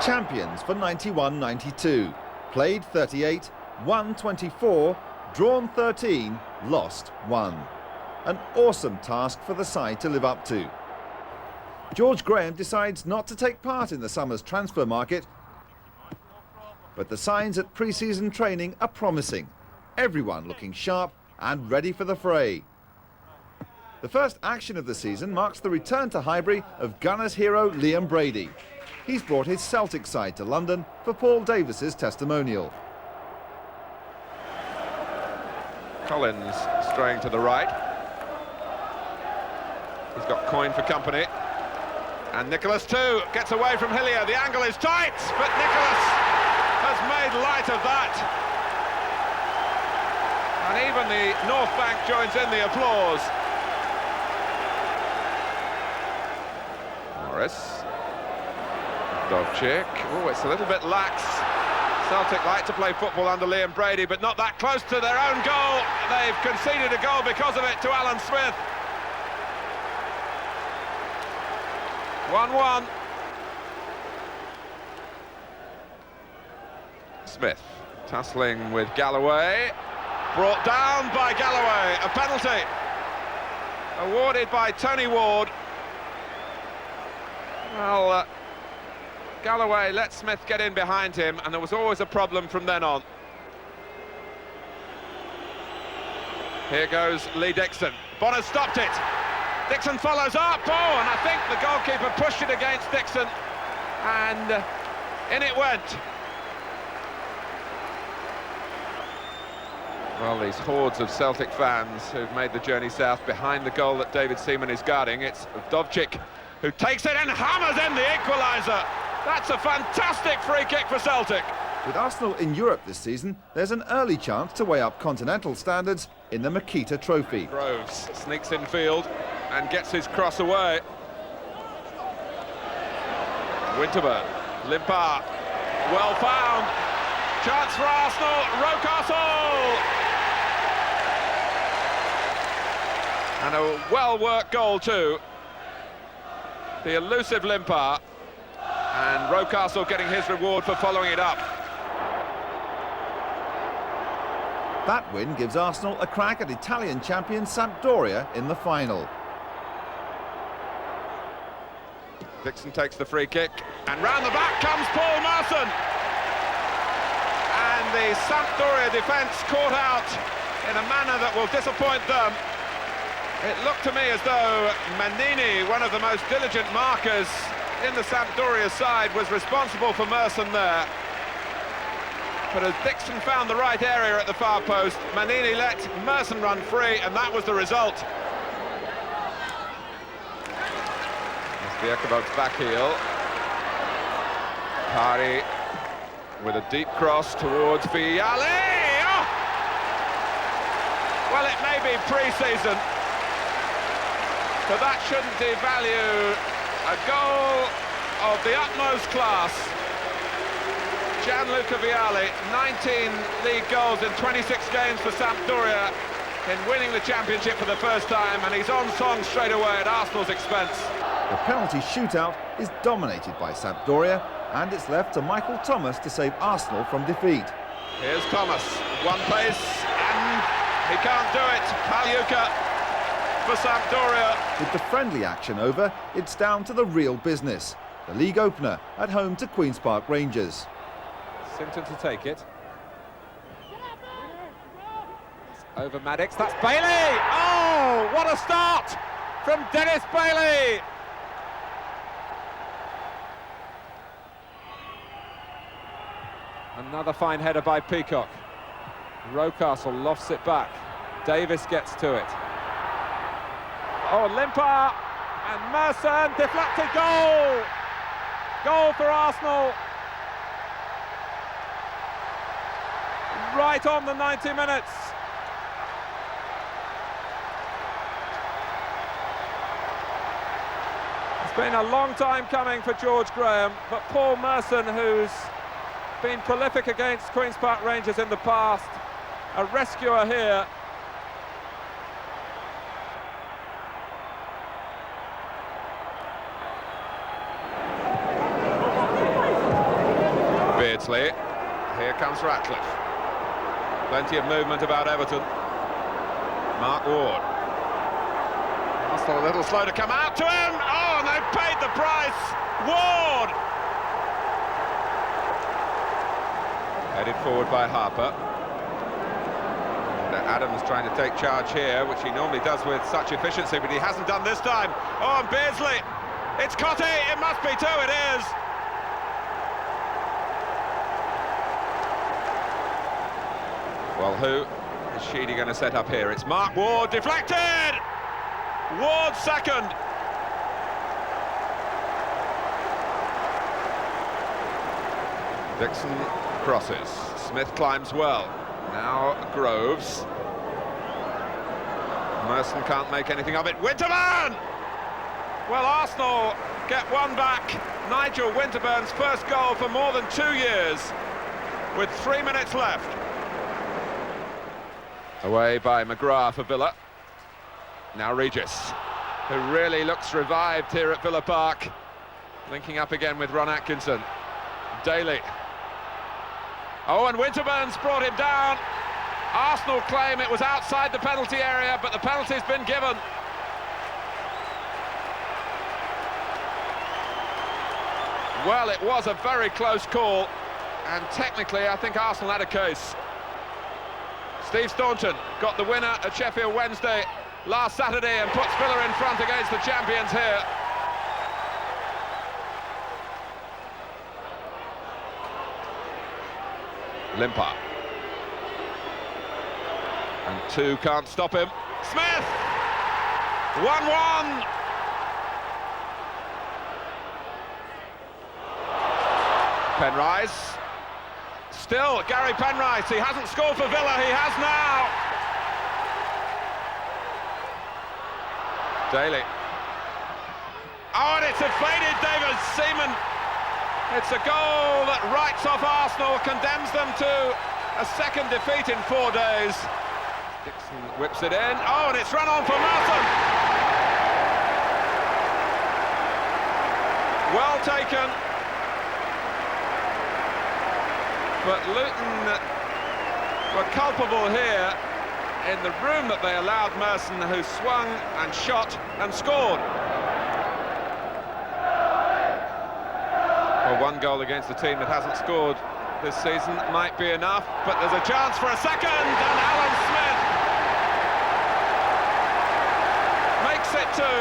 Champions for 91-92. Played 38, won 24, drawn 13, lost 1. An awesome task for the side to live up to. George Graham decides not to take part in the summer's transfer market, but the signs at pre-season training are promising. Everyone looking sharp and ready for the fray. The first action of the season marks the return to Highbury of Gunners hero Liam Brady. He's brought his Celtic side to London for Paul Davis's testimonial. Collins straying to the right. He's got Coyne for company. And Nicholas too gets away from Hillier. The angle is tight, but Nicholas has made light of that. And even the North Bank joins in the applause. Morris. Dovcik. Oh, it's a little bit lax. Celtic like to play football under Liam Brady, but not that close to their own goal. They've conceded a goal because of it to Alan Smith. 1-1. Smith tussling with Galloway. Brought down by Galloway. A penalty awarded by Tony Ward. Well, Galloway let Smith get in behind him, and there was always a problem from then on. Here goes Lee Dixon. Bonner stopped it. Dixon follows up. Oh, and I think the goalkeeper pushed it against Dixon, and in it went. Well, these hordes of Celtic fans who've made the journey south behind the goal that David Seaman is guarding. It's Dovcik who takes it and hammers in the equaliser. That's a fantastic free kick for Celtic. With Arsenal in Europe this season, there's an early chance to weigh up continental standards in the Makita Trophy. Groves sneaks in field and gets his cross away. Winterburn, Limpar, well found. Chance for Arsenal, Rocastle! And a well-worked goal too. The elusive Limpar, and Rocastle getting his reward for following it up. That win gives Arsenal a crack at Italian champion Sampdoria in the final. Dixon takes the free kick, and round the back comes Paul Merson. And the Sampdoria defence caught out in a manner that will disappoint them. It looked to me as though Manini, one of the most diligent markers in the Sampdoria side, was responsible for Merson there. But as Dixon found the right area at the far post, Manini let Merson run free, and that was the result. There's the Ekabog's back heel. Parry with a deep cross towards Vialli. Oh! Well, it may be pre-season, but that shouldn't devalue a goal of the utmost class. Gianluca Vialli, 19 league goals in 26 games for Sampdoria in winning the championship for the first time, and he's on song straight away at Arsenal's expense. The penalty shootout is dominated by Sampdoria, and it's left to Michael Thomas to save Arsenal from defeat. Here's Thomas, one pace, and he can't do it. Pagliuca for Sampdoria. With the friendly action over, it's down to the real business. The league opener at home to Queen's Park Rangers. Simpson to take it. It's over Maddox, that's Bailey! Oh, what a start from Dennis Bailey! Another fine header by Peacock. Rocastle lofts it back. Davis gets to it. Oh, Limpar and Merson, deflected goal! Goal for Arsenal. Right on the 90 minutes. It's been a long time coming for George Graham, but Paul Merson, who's been prolific against Queen's Park Rangers in the past, a rescuer here. obviously. Here comes Ratcliffe. Plenty of movement about Everton. Mark Ward. Arsenal a little slow to come out to him. Oh, and they've paid the price. Ward! Headed forward by Harper. Adams trying to take charge here, which he normally does with such efficiency, but he hasn't done this time. Oh, and Beardsley. It's Cottee. It must be too. It is. Well, who is Sheedy going to set up here? It's Mark Ward, deflected! Ward second. Dixon crosses. Smith climbs well. Now Groves. Merson can't make anything of it. Winterburn! Well, Arsenal get one back. Nigel Winterburn's first goal for more than 2 years, with 3 minutes left. Away by McGrath for Villa. Now Regis, who really looks revived here at Villa Park. Linking up again with Ron Atkinson. Daly. Oh, and Winterburn's brought him down. Arsenal claim it was outside the penalty area, but the penalty's been given. Well, it was a very close call, and technically I think Arsenal had a case. Steve Staunton got the winner at Sheffield Wednesday last Saturday and puts Villa in front against the champions here. Limpar. And two can't stop him. Smith! 1-1! Penrice. Still, Gary Penrice, he hasn't scored for Villa, he has now! Daly. Oh, and it's a faded David Seaman. It's a goal that writes off Arsenal, condemns them to a second defeat in 4 days. Dixon whips it in. Oh, and it's run on for Merson. Well taken. But Luton were culpable here in the room that they allowed Merson, who swung and shot and scored. Well, one goal against a team that hasn't scored this season might be enough, but there's a chance for a second, and Alan Smith makes it two.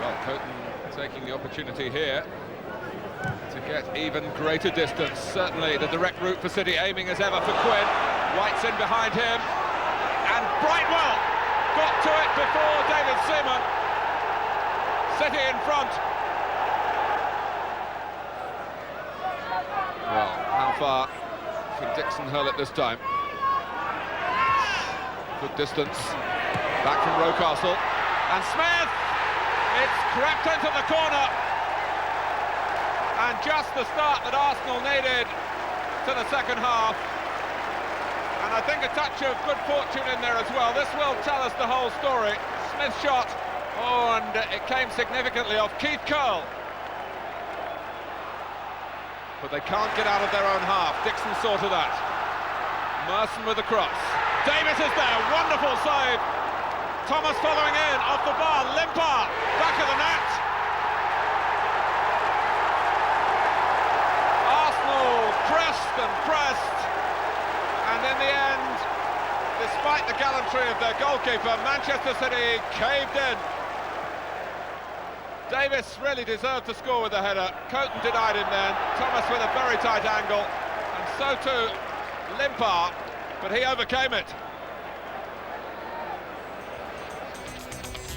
Well, Coton taking the opportunity here to get even greater distance. Certainly the direct route for City, aiming as ever for Quinn. White's in behind him, and Brightwell got to it before David Seaman. City in front. Well, how far can Dixon hurl it this time? Good distance. Back from Rocastle. And Smith! It's crept into the corner. And just the start that Arsenal needed to the second half. And I think a touch of good fortune in there as well. This will tell us the whole story. Smith's shot. Oh, and it came significantly off Keith Curl. But they can't get out of their own half. Dixon saw to that. Merson with the cross. Davis is there, wonderful save. Thomas following in, off the bar. Limpar, back of the net. Arsenal pressed and pressed. And in the end, despite the gallantry of their goalkeeper, Manchester City caved in. Davis really deserved to score with the header. Coton denied him then. Thomas with a very tight angle. And so too Limpar, but he overcame it.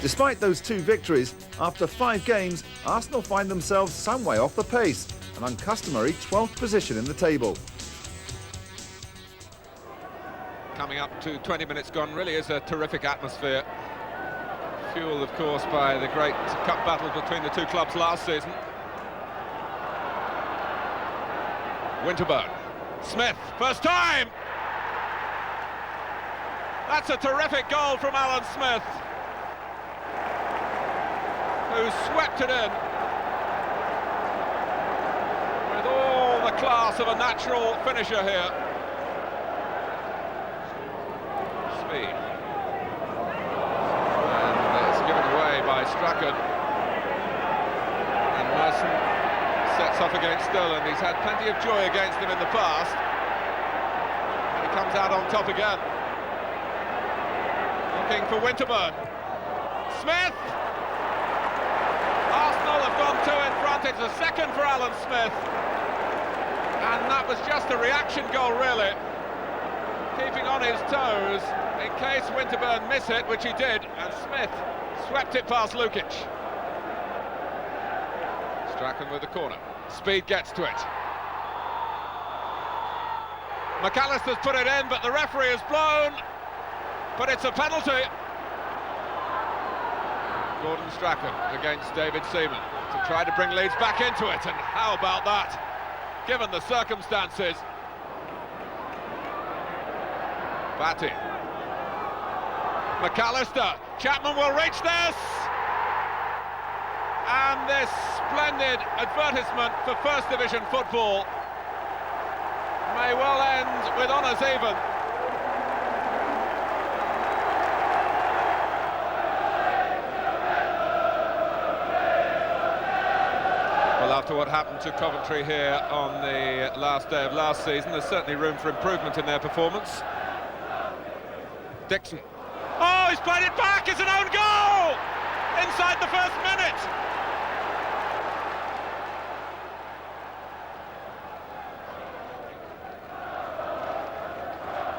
Despite those 2 victories, after 5 games, Arsenal find themselves some way off the pace, an uncustomary 12th position in the table. Coming up to 20 minutes gone, really is a terrific atmosphere. Fueled, of course, by the great cup battle between the two clubs last season. Winterburn. Smith, first time! That's a terrific goal from Alan Smith, who swept it in with all the class of a natural finisher here. Speed. And it's given away by Strachan. And Merson sets off against Sterling. He's had plenty of joy against him in the past. And he comes out on top again. Looking for Winterburn. Smith! Arsenal have gone two in front. It's a second for Alan Smith. And that was just a reaction goal, really. Keeping on his toes in case Winterburn miss it, which he did, and Smith swept it past Lukic. Strachan with the corner. Speed gets to it. McAllister's put it in, but the referee has blown. But it's a penalty. Gordon Strachan against David Seaman to try to bring Leeds back into it, and how about that, given the circumstances? Batty. McAllister. Chapman will reach this! And this splendid advertisement for First Division football may well end with honours even. Well, after what happened to Coventry here on the last day of last season, there's certainly room for improvement in their performance. Dixon. Oh, he's played it back! It's an own goal! Inside the first minute!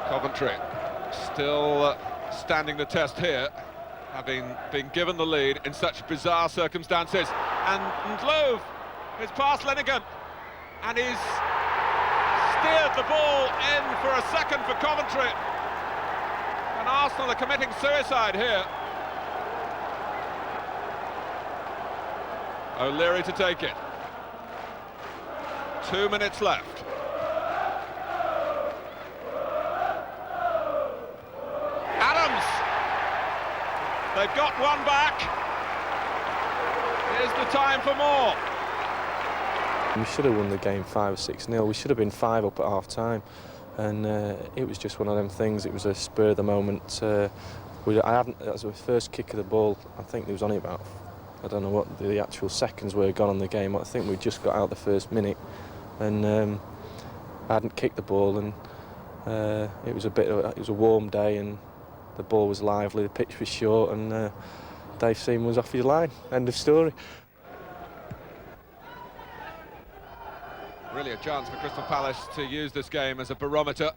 Coventry still standing the test here, having been given the lead in such bizarre circumstances. And Ndlove is past Linnigan, and he's steered the ball in for a second for Coventry. And Arsenal are committing suicide here. O'Leary to take it. 2 minutes left. Adams! They've got one back. Here's the time for more. We should have won the game 5 or 6-0. We should have been 5 up at half-time. And it was just one of them things. It was a spur of the moment. That was the first kick of the ball. I think there was only about, I don't know what the actual seconds were gone on the game. I think we just got out the first minute, and I hadn't kicked the ball, and it was a warm day, and the ball was lively, the pitch was short, and Dave Seaman was off his line. End of story. Really a chance for Crystal Palace to use this game as a barometer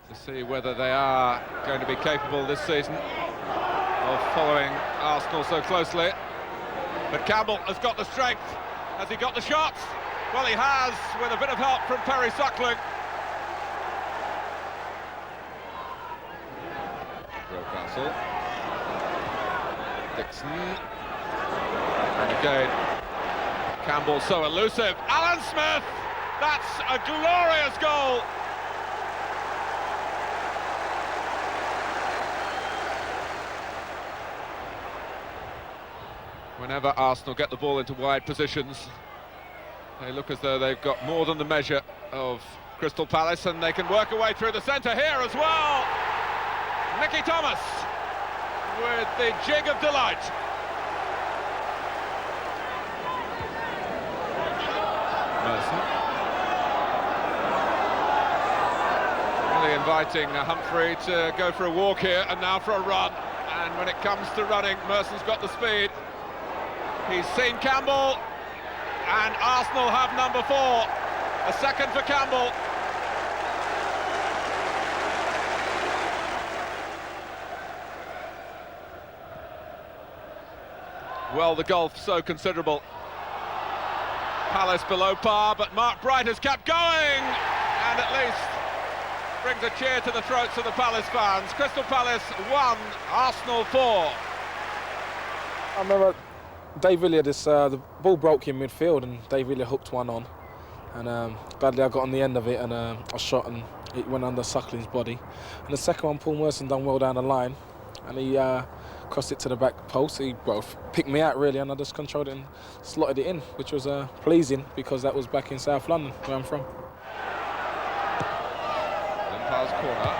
to see whether they are going to be capable this season of following Arsenal so closely. But Campbell has got the strength. Has he got the shots? Well, he has, with a bit of help from Perry Suckling. Rocastle. Dixon. And again, Campbell so elusive. Alan Smith! That's a glorious goal! Whenever Arsenal get the ball into wide positions, they look as though they've got more than the measure of Crystal Palace, and they can work a way through the centre here as well. Mickey Thomas with the jig of delight. Merson. Really inviting Humphrey to go for a walk here, and now for a run. And when it comes to running, Merson's got the speed. He's seen Campbell, and Arsenal have number 4. A second for Campbell. Well, the gulf so considerable. Palace below par, but Mark Bright has kept going, and at least brings a cheer to the throats of the Palace fans. Crystal Palace 1, Arsenal 4. I remember Dave Villiers, the ball broke in midfield, and Dave Villiers hooked one on, and badly I got on the end of it, and I shot, and it went under Suckling's body. And the second one, Paul Merson done well down the line, and he crossed it to the back post. He picked me out really, and I just controlled it and slotted it in, which was pleasing because that was back in South London, where I'm from. Limpar's corner.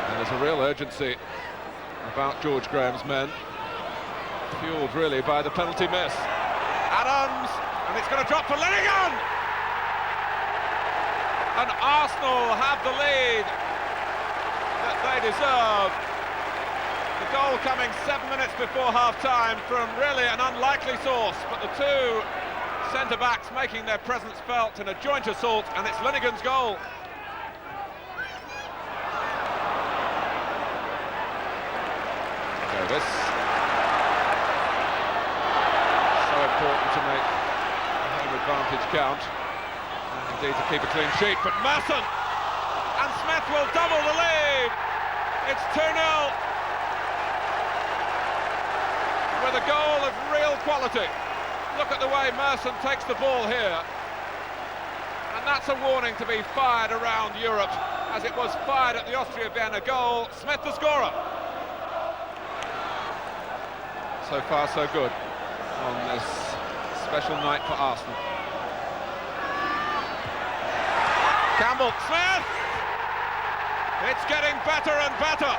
And there's a real urgency about George Graham's men, fueled really by the penalty miss. Adams, and it's going to drop for Linnigan! And Arsenal have the lead that they deserve. The goal coming 7 minutes before half-time from really an unlikely source, but the two centre-backs making their presence felt in a joint assault, and it's Linnigan's goal. This so important to make the home advantage count, and indeed to keep a clean sheet. But Merson and Smith will double the lead. It's 2-0 with a goal of real quality. Look at the way Merson takes the ball here, and that's a warning to be fired around Europe, as it was fired at the Austria Vienna goal. Smith the scorer. So far, so good on this special night for Arsenal. Campbell, Smith! It's getting better and better.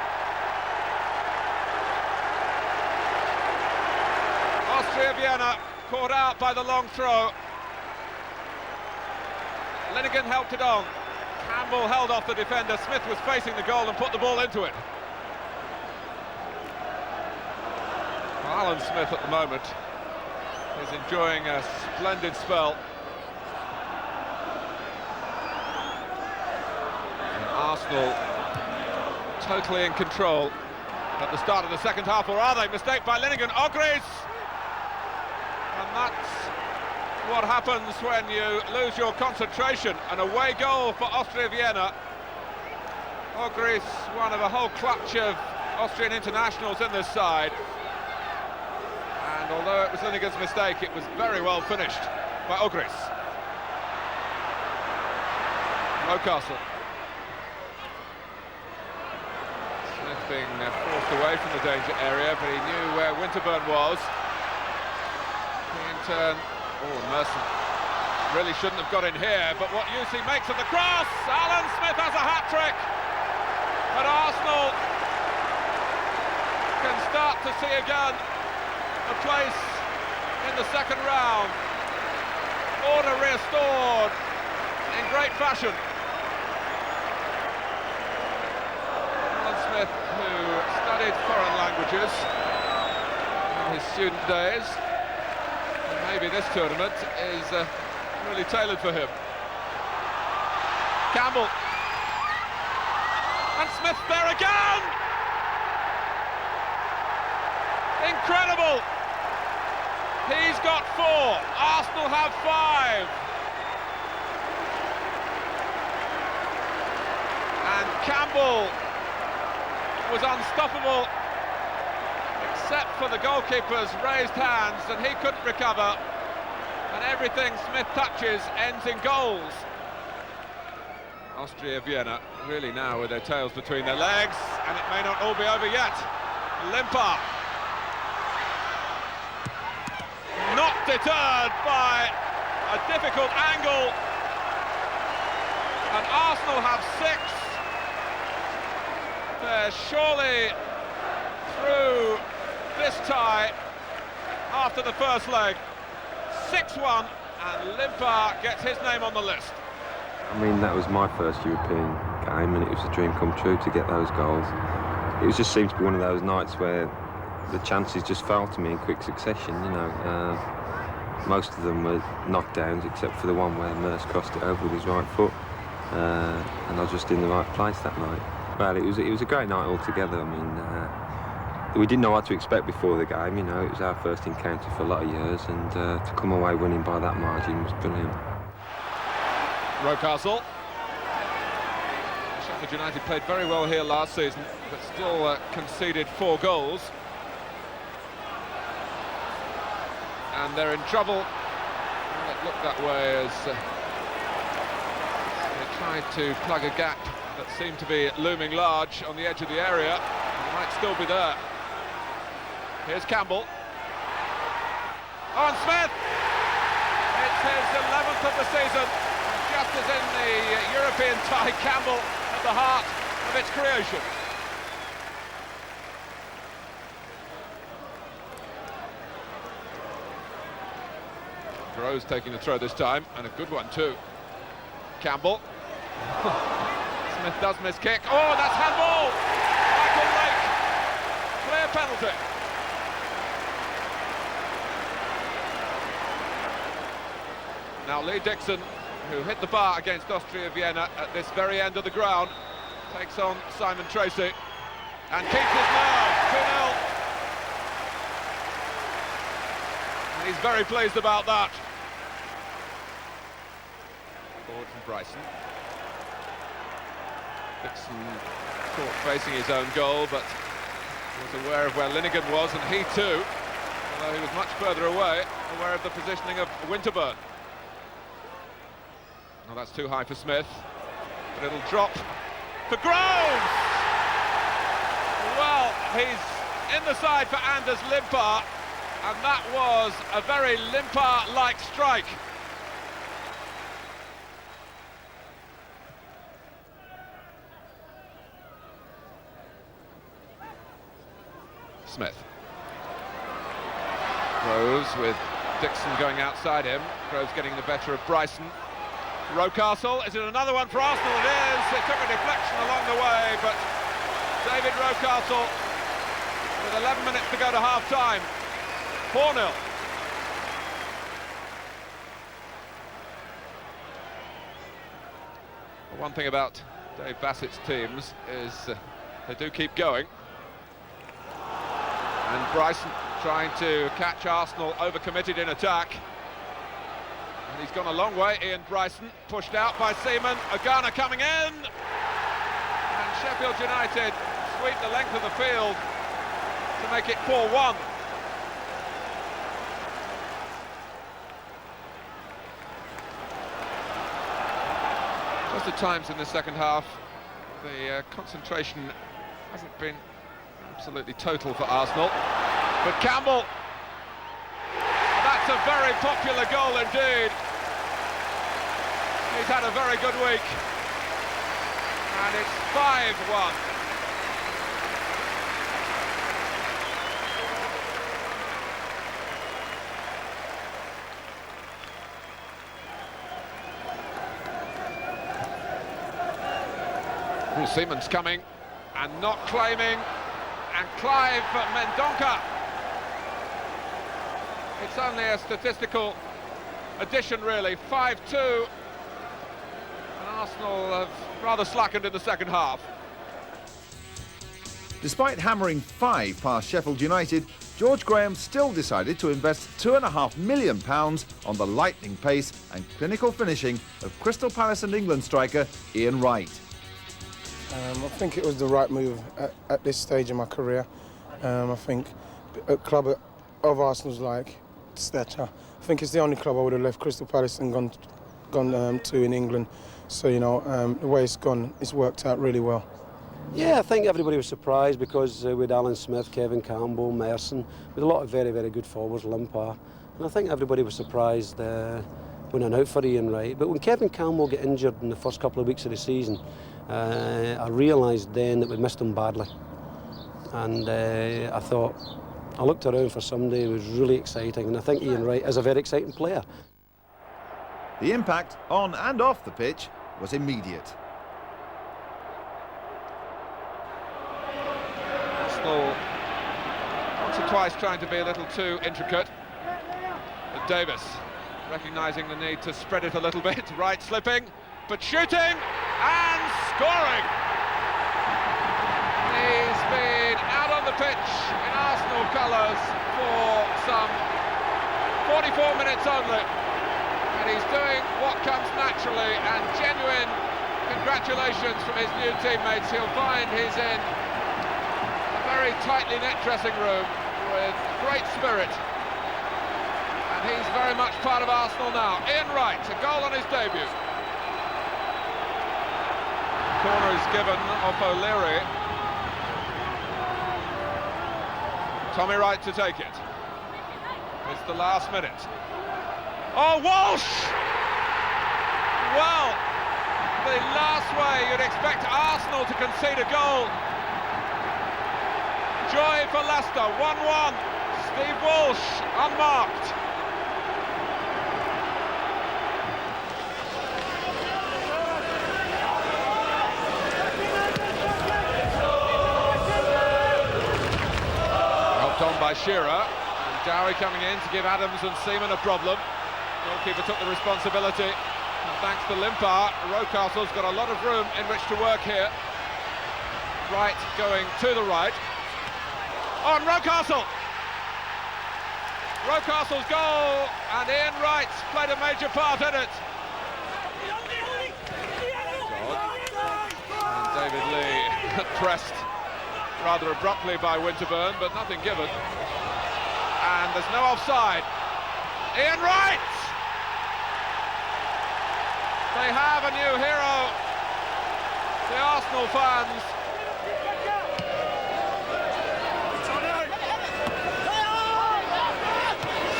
Austria Vienna caught out by the long throw. Linnigan helped it on. Campbell held off the defender. Smith was facing the goal and put the ball into it. Alan Smith at the moment is enjoying a splendid spell. And Arsenal totally in control at the start of the second half, or are they? Mistake by Linnigan. Ogris! And that's what happens when you lose your concentration. An away goal for Austria Vienna. Ogris, one of a whole clutch of Austrian internationals in this side. And although it was Linnigan's mistake, it was very well finished by Ogris. Rocastle. Smith being forced away from the danger area, but he knew where Winterburn was. In turn, Merson really shouldn't have got in here, but what use he makes of the cross! Alan Smith has a hat-trick! And Arsenal can start to see again a place in the second round. Order restored in great fashion. Alan Smith, who studied foreign languages in his student days, and maybe this tournament is really tailored for him. Campbell. And Smith there again! Incredible! He's got 4, Arsenal have 5. And Campbell was unstoppable, except for the goalkeeper's raised hands, and he couldn't recover. And everything Smith touches ends in goals. Austria Vienna really now with their tails between their legs, and it may not all be over yet. Limpar. Not deterred by a difficult angle, and Arsenal have 6. They're surely through this tie after the first leg. 6-1, and Limpar gets his name on the list. I mean, that was my first European game, and it was a dream come true to get those goals. It just seemed to be one of those nights where the chances just fell to me in quick succession, you know. Most of them were knockdowns, except for the one where Merce crossed it over with his right foot, and I was just in the right place that night. Well, it was a great night altogether. I mean, we didn't know what to expect before the game, you know. It was our first encounter for a lot of years, and to come away winning by that margin was brilliant. Rocastle. Sheffield United played very well here last season, but still conceded 4 goals. And they're in trouble. Well, it looked that way as they tried to plug a gap that seemed to be looming large on the edge of the area. And might still be there. Here's Campbell. On Smith! It's his 11th of the season. Just as in the European tie, Campbell at the heart of its creation. Rose taking the throw this time, and a good one too. Campbell. Smith does miss kick. Oh, that's handball! Michael Lake. Clear penalty. Now Lee Dixon, who hit the bar against Austria Vienna at this very end of the ground, takes on Simon Tracy and keeps his nerve. 2-0. And he's very pleased about that. Forward from Bryson. Dixon caught facing his own goal, but was aware of where Linnigan was, and he too, although he was much further away, aware of the positioning of Winterburn. Well, that's too high for Smith, but it'll drop for Groves! Well, he's in the side for Anders Limpar, and that was a very Limpar-like strike. Smith. Groves with Dixon going outside him. Groves getting the better of Bryson. Rocastle, is it another one for Arsenal? It is. It took a deflection along the way, but David Rocastle, with 11 minutes to go to half-time, 4-0. One thing about Dave Bassett's teams is they do keep going. And Bryson trying to catch Arsenal overcommitted in attack. And he's gone a long way, Ian Bryson, pushed out by Seaman. Ogana coming in. And Sheffield United sweep the length of the field to make it 4-1. Just at times in the second half, the concentration hasn't been absolutely total for Arsenal. But Campbell, that's a very popular goal indeed. He's had a very good week. And it's 5-1. Seaman's coming and not claiming, and Clive Mendonca. It's only a statistical addition really, 5-2, and Arsenal have rather slackened in the second half. Despite hammering 5 past Sheffield United, George Graham still decided to invest £2.5 million on the lightning pace and clinical finishing of Crystal Palace and England striker Ian Wright. I think it was the right move at this stage in my career. I think a club of Arsenal's like stature, I think it's the only club I would have left Crystal Palace and gone to in England. So, you know, the way it's gone, it's worked out really well. Yeah, I think everybody was surprised because with Alan Smith, Kevin Campbell, Merson, with a lot of very, very good forwards, Limpar. And I think everybody was surprised when I out for Ian Wright. But when Kevin Campbell got injured in the first couple of weeks of the season, I realised then that we missed him badly. And I looked around for somebody who was really exciting, and I think Ian Wright is a very exciting player. The impact on and off the pitch was immediate. Arsenal once or twice trying to be a little too intricate. But Davis recognising the need to spread it a little bit. Wright slipping, but shooting and scoring. He's been out on the pitch in Arsenal colours for some 44 minutes only. And he's doing what comes naturally, and genuine congratulations from his new teammates. He'll find he's in a very tightly knit dressing room with great spirit. And he's very much part of Arsenal now. Ian Wright, a goal on his debut. Corner is given off O'Leary. Tommy Wright to take it. It's the last minute. Oh, Walsh! Well, the last way you'd expect Arsenal to concede a goal. Joy for Leicester, 1-1. Steve Walsh, unmarked. Helped on by Shearer. And Dowie coming in to give Adams and Seaman a problem. Goalkeeper took the responsibility. And thanks to Limpar, Rocastle's got a lot of room in which to work here. Wright going to the right. On Rocastle! Rocastle's goal, and Ian Wright played a major part in it. And David Lee pressed rather abruptly by Winterburn, but nothing given. And there's no offside. Ian Wright! They have a new hero, the Arsenal fans.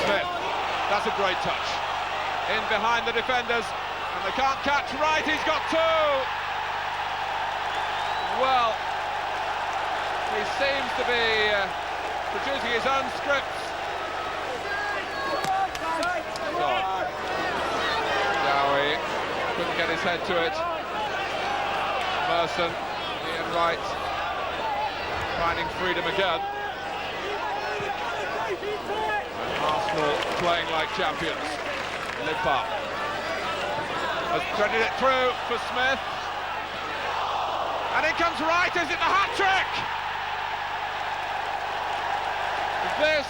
Smith, that's a great touch. In behind the defenders, and they can't catch Wright, he's got two! Well, he seems to be producing his own scripts. Dowie couldn't get his head to it. Merson, Ian Wright finding freedom again. And Arsenal playing like champions. Limpar has threaded it through for Smith. And in comes Wright, is it the hat-trick? This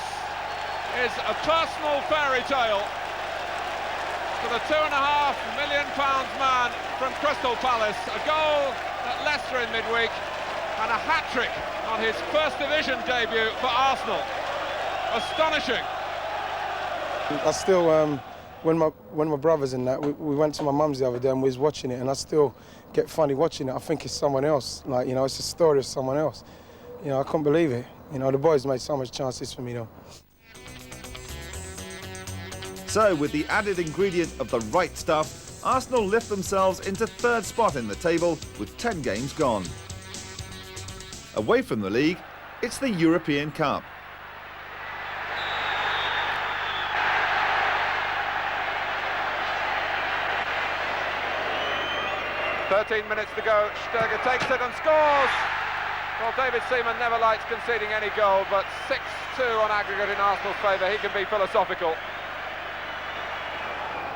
is a personal fairy tale for the £2.5 million man from Crystal Palace. A goal at Leicester in midweek and a hat-trick on his First Division debut for Arsenal. Astonishing. I still, when my brothers and that, we went to my mum's the other day and we was watching it, and I still get funny watching it. I think it's someone else. Like, you know, it's a story of someone else. You know, I couldn't believe it. You know, the boys made so much chances for me, though. So, with the added ingredient of the right stuff, Arsenal lift themselves into third spot in the table with 10 games gone. Away from the league, it's the European Cup. .13 minutes to go, Sturger takes it and scores! Well, David Seaman never likes conceding any goal, but 6-2 on aggregate in Arsenal's favour. He can be philosophical.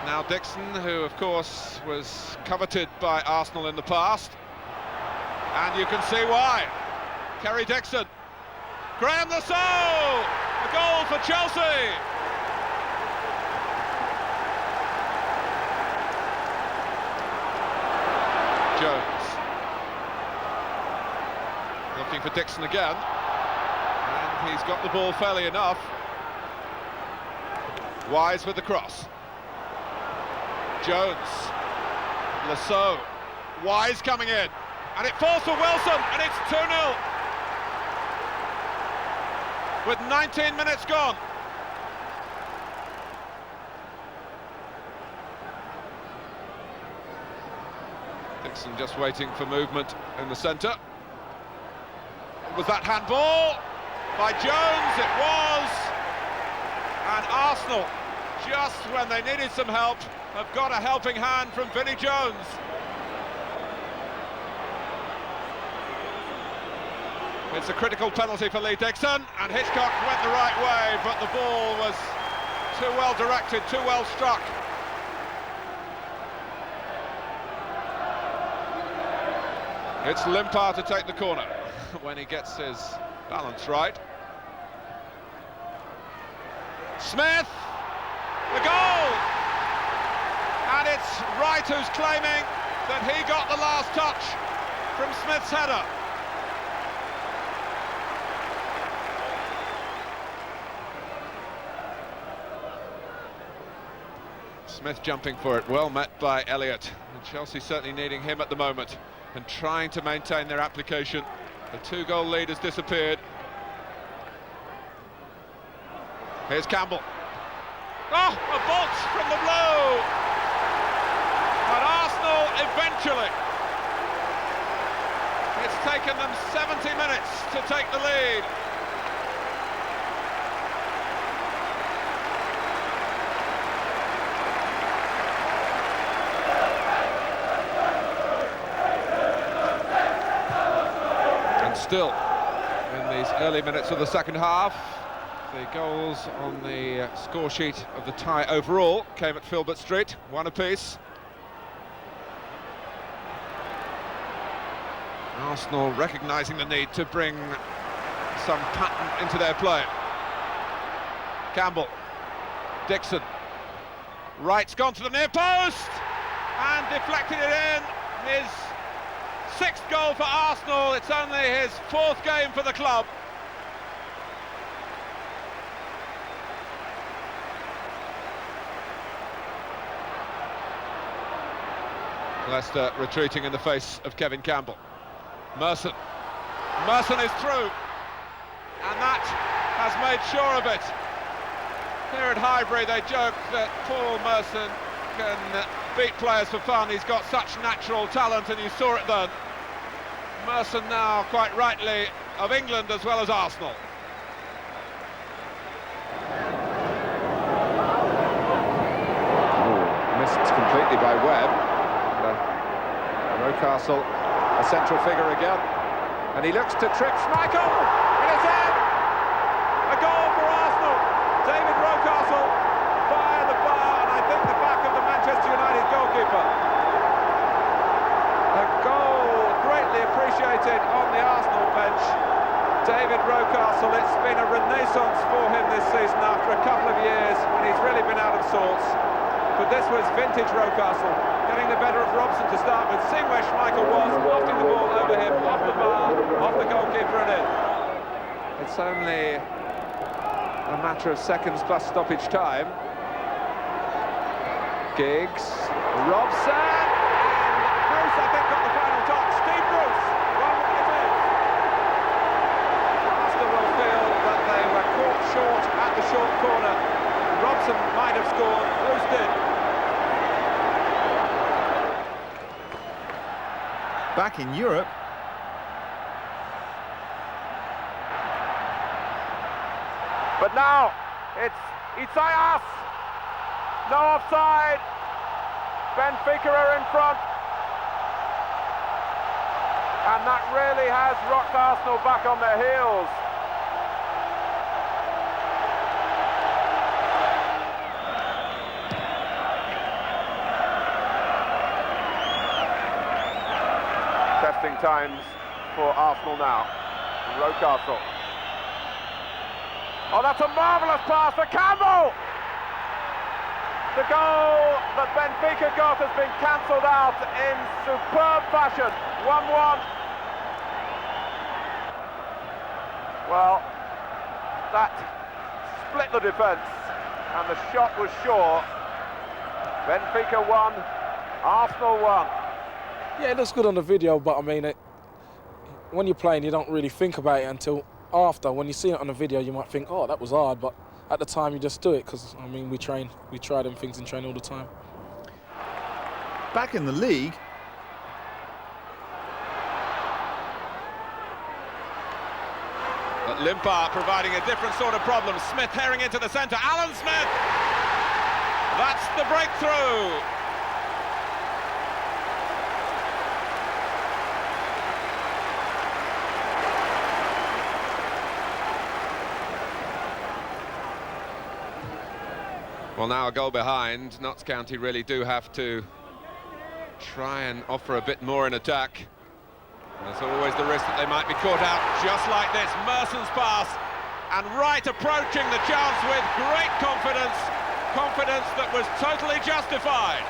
Now Dixon, who of course was coveted by Arsenal in the past, and you can see why. Kerry Dixon, Graham Lasso, a goal for Chelsea. Jones, looking for Dixon again, and he's got the ball fairly enough. Wise with the cross. Jones, Lasso, Wise coming in, and it falls for Wilson, and it's 2-0 with 19 minutes gone. Dixon just waiting for movement in the centre. Was that handball by Jones? It was, and Arsenal, just when they needed some help, have got a helping hand from Vinnie Jones. It's a critical penalty for Lee Dixon, and Hitchcock went the right way, but the ball was too well directed, too well struck. It's Limpar to take the corner when he gets his balance right. Smith, the goal! And it's Wright who's claiming that he got the last touch from Smith's header. Smith jumping for it, well met by Elliott. And Chelsea certainly needing him at the moment and trying to maintain their application. The 2-goal lead has disappeared. Here's Campbell. Oh, a bolt from the blue! But Arsenal eventually. It's taken them 70 minutes to take the lead. And still, in these early minutes of the second half, the goals on the score sheet of the tie overall came at Filbert Street, one apiece. Arsenal recognising the need to bring some pattern into their play. Campbell, Dixon, Wright's gone to the near post and deflected it in. His 6th goal for Arsenal. It's only his 4th game for the club. Leicester retreating in the face of Kevin Campbell. Merson is through, and that has made sure of it. Here at Highbury they joke that Paul Merson can beat players for fun. He's got such natural talent, and you saw it then. Merson now, quite rightly, of England as well as Arsenal. Missed completely by Webb. Rocastle, a central figure again, and he looks to trick Schmeichel. It is in! A goal for Arsenal. David Rocastle via the bar, and I think the back of the Manchester United goalkeeper. A goal greatly appreciated on the Arsenal bench. David Rocastle, it's been a renaissance for him this season after a couple of years when he's really been out of sorts. But this was vintage Rocastle, getting the better of Robson to start with, seeing where Schmeichel was, lofting the ball over him, off the bar, off the goalkeeper and in. It's only a matter of seconds plus stoppage time. Giggs, Robson, and Bruce, I think, got the final touch. Steve Bruce, 1-1 it is. Arsenal will feel that they were caught short at the short corner. Robson might have scored, Bruce did. Back in Europe, But now it's Isaias. No offside. Benfica are in front. And that really has rocked Arsenal back on their heels. Testing times for Arsenal now. Rocastle. Oh, that's a marvellous pass for Campbell! The goal that Benfica got has been cancelled out in superb fashion. 1-1. Well, that split the defence, and the shot was sure. Benfica 1, Arsenal 1. Yeah, it looks good on the video, but I mean, when you're playing, you don't really think about it until after. When you see it on the video, you might think, oh, that was hard, but at the time you just do it, because, I mean, we try them things in training all the time. back in the league, But Limpar providing a different sort of problem. Smith herring into the centre. Alan Smith! That's the breakthrough. Well, now a goal behind. Notts County really do have to try and offer a bit more in attack. And there's always the risk that they might be caught out just like this. Merson's pass, and Wright approaching the chance with great confidence. Confidence that was totally justified.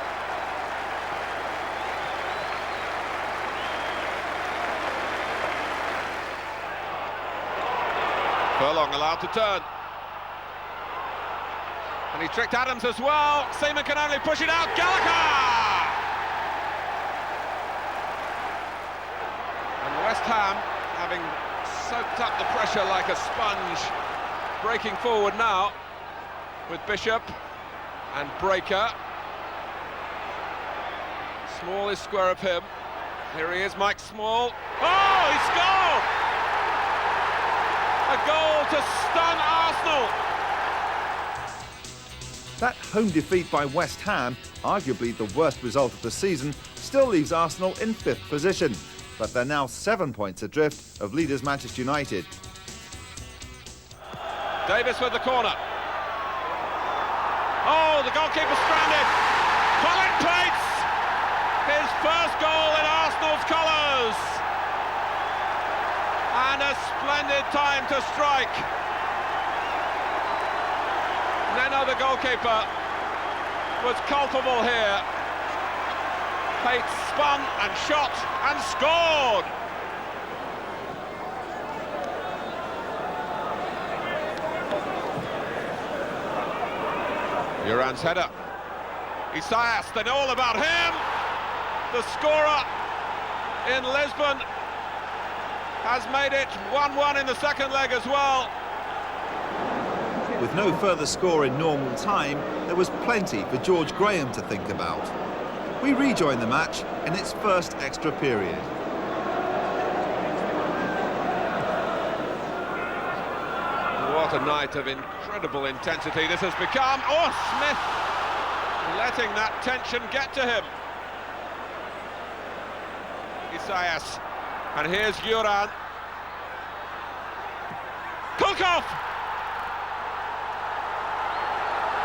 Furlong allowed to turn. And he tricked Adams as well. Seaman can only push it out. Gallagher! And West Ham, having soaked up the pressure like a sponge, breaking forward now. with Bishop and Breaker. Small is square of him. Here he is, Mike Small. Oh, he scored! A goal to stun Arsenal. That home defeat by West Ham, arguably the worst result of the season, still leaves Arsenal in 5th position. But they're now 7 points adrift of leaders Manchester United. Davis with the corner. Oh, the goalkeeper stranded. Colin Pates, his first goal in Arsenal's colours. And a splendid time to strike. Neno, the goalkeeper, was culpable here. Pates spun and shot and scored. Duran's header. Isaias, they know all about him. The scorer in Lisbon has made it 1-1 in the second leg as well. With no further score in normal time, there was plenty for George Graham to think about. We rejoin the match in its first extra period. What a night of incredible intensity this has become. Oh, Smith letting that tension get to him. Isaias, and here's Duran. Kulkov!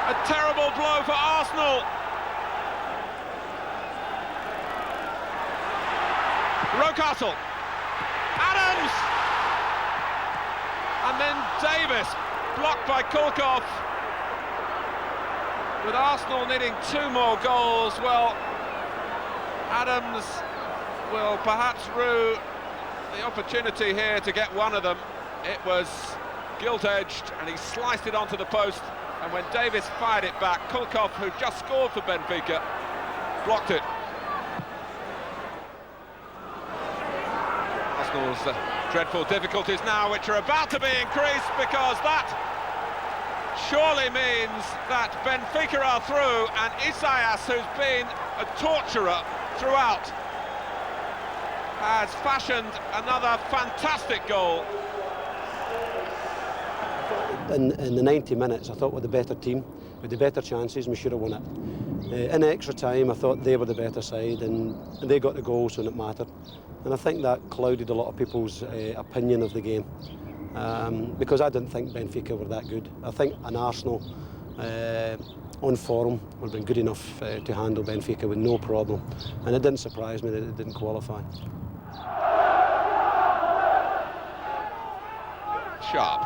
A terrible blow for Arsenal. Rocastle. Adams! And then Davis, blocked by Kulkov. With Arsenal needing 2 more goals, well, Adams will perhaps rue the opportunity here to get one of them. It was gilt-edged, and he sliced it onto the post. And when Davis fired it back, Kulkov, who just scored for Benfica, blocked it. Arsenal's dreadful difficulties now, which are about to be increased, because that surely means that Benfica are through, and Isaias, who's been a torturer throughout, has fashioned another fantastic goal. In the 90 minutes, I thought we're the better team, with the better chances, and we should have won it. In extra time, I thought they were the better side, and they got the goals when it mattered. And I think that clouded a lot of people's opinion of the game, because I didn't think Benfica were that good. I think an Arsenal on form would have been good enough to handle Benfica with no problem, and it didn't surprise me that it didn't qualify. Sharp,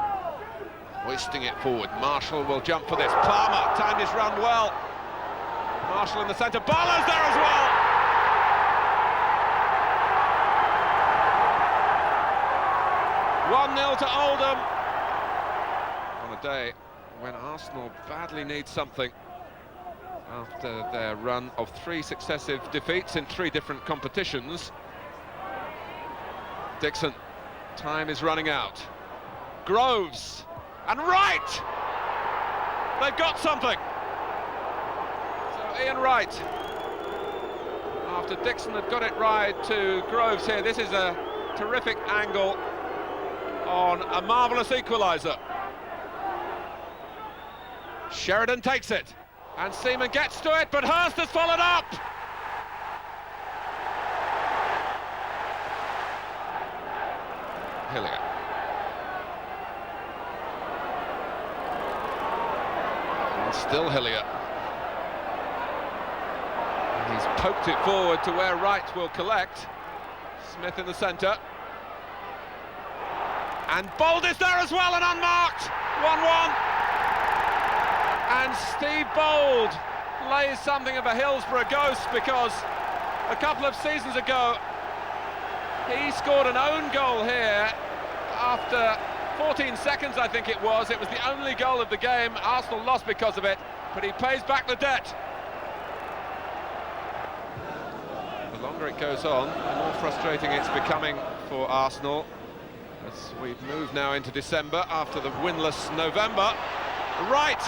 hoisting it forward. Marshall will jump for this. Palmer timed his run well. Marshall in the centre. Ballas there as well. One 0 to Oldham. On a day when Arsenal badly need something after their run of 3 successive defeats in 3 different competitions. Dixon, time is running out. Groves and Wright! They've got something. So Ian Wright, after Dixon had got it right to Groves here, this is a terrific angle on a marvellous equaliser. Sheridan takes it, and Seaman gets to it, but Hurst has followed up. Hillier. And still Hillier. And he's poked it forward to where Wright will collect. Smith in the centre. And Bold is there as well, and unmarked. 1-1. And Steve Bold lays something of a Hillsborough ghost, because a couple of seasons ago he scored an own goal here after 14 seconds, I think it was. It was the only goal of the game. Arsenal lost because of it, but he pays back the debt. The longer it goes on, the more frustrating it's becoming for Arsenal, as we move now into December after the winless November. Right,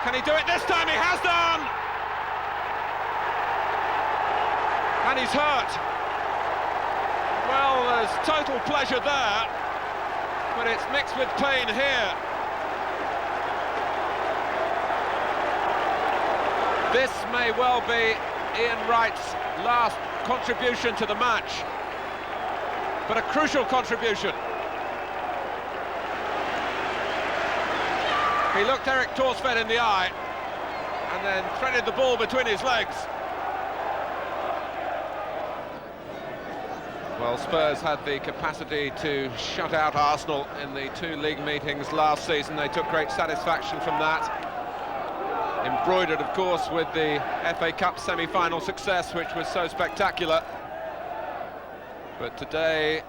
Can he do it this time? He has done! And he's hurt. Well, there's total pleasure there, but it's mixed with pain here. This may well be Ian Wright's last contribution to the match, but a crucial contribution. He looked Eric Torsved in the eye and then threaded the ball between his legs. Well, Spurs had the capacity to shut out Arsenal in the 2 league meetings last season. They took great satisfaction from that. Embroidered, of course, with the FA Cup semi-final success, which was so spectacular. But today,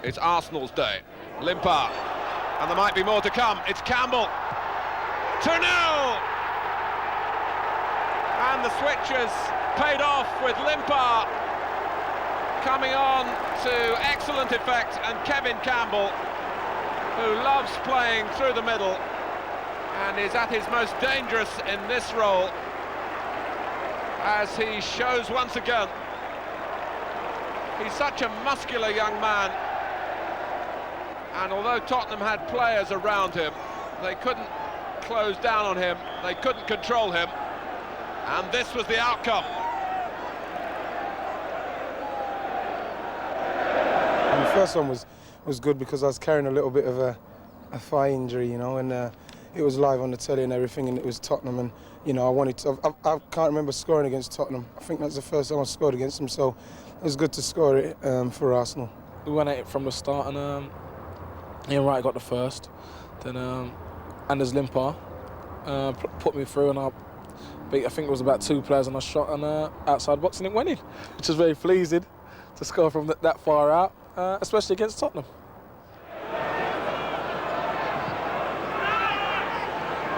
it's Arsenal's day. Limpar, and there might be more to come. It's Campbell. 2-0! And the switch has paid off with Limpar coming on to excellent effect, and Kevin Campbell, who loves playing through the middle and is at his most dangerous in this role, as he shows once again. He's such a muscular young man, and although Tottenham had players around him, they couldn't close down on him, they couldn't control him, and this was the outcome. And the first one was good because I was carrying a little bit of a thigh injury, you know, and it was live on the telly and everything, and it was Tottenham, and you know, I wanted to. I can't remember scoring against Tottenham. I think that's the first time I scored against them, so it was good to score it for Arsenal. We went at it from the start, and Ian Wright got the first. Then Anders Limpar put me through, and I think it was about 2 players on a shot and outside box, and it went in, which was very pleasing to score from that far out, especially against Tottenham.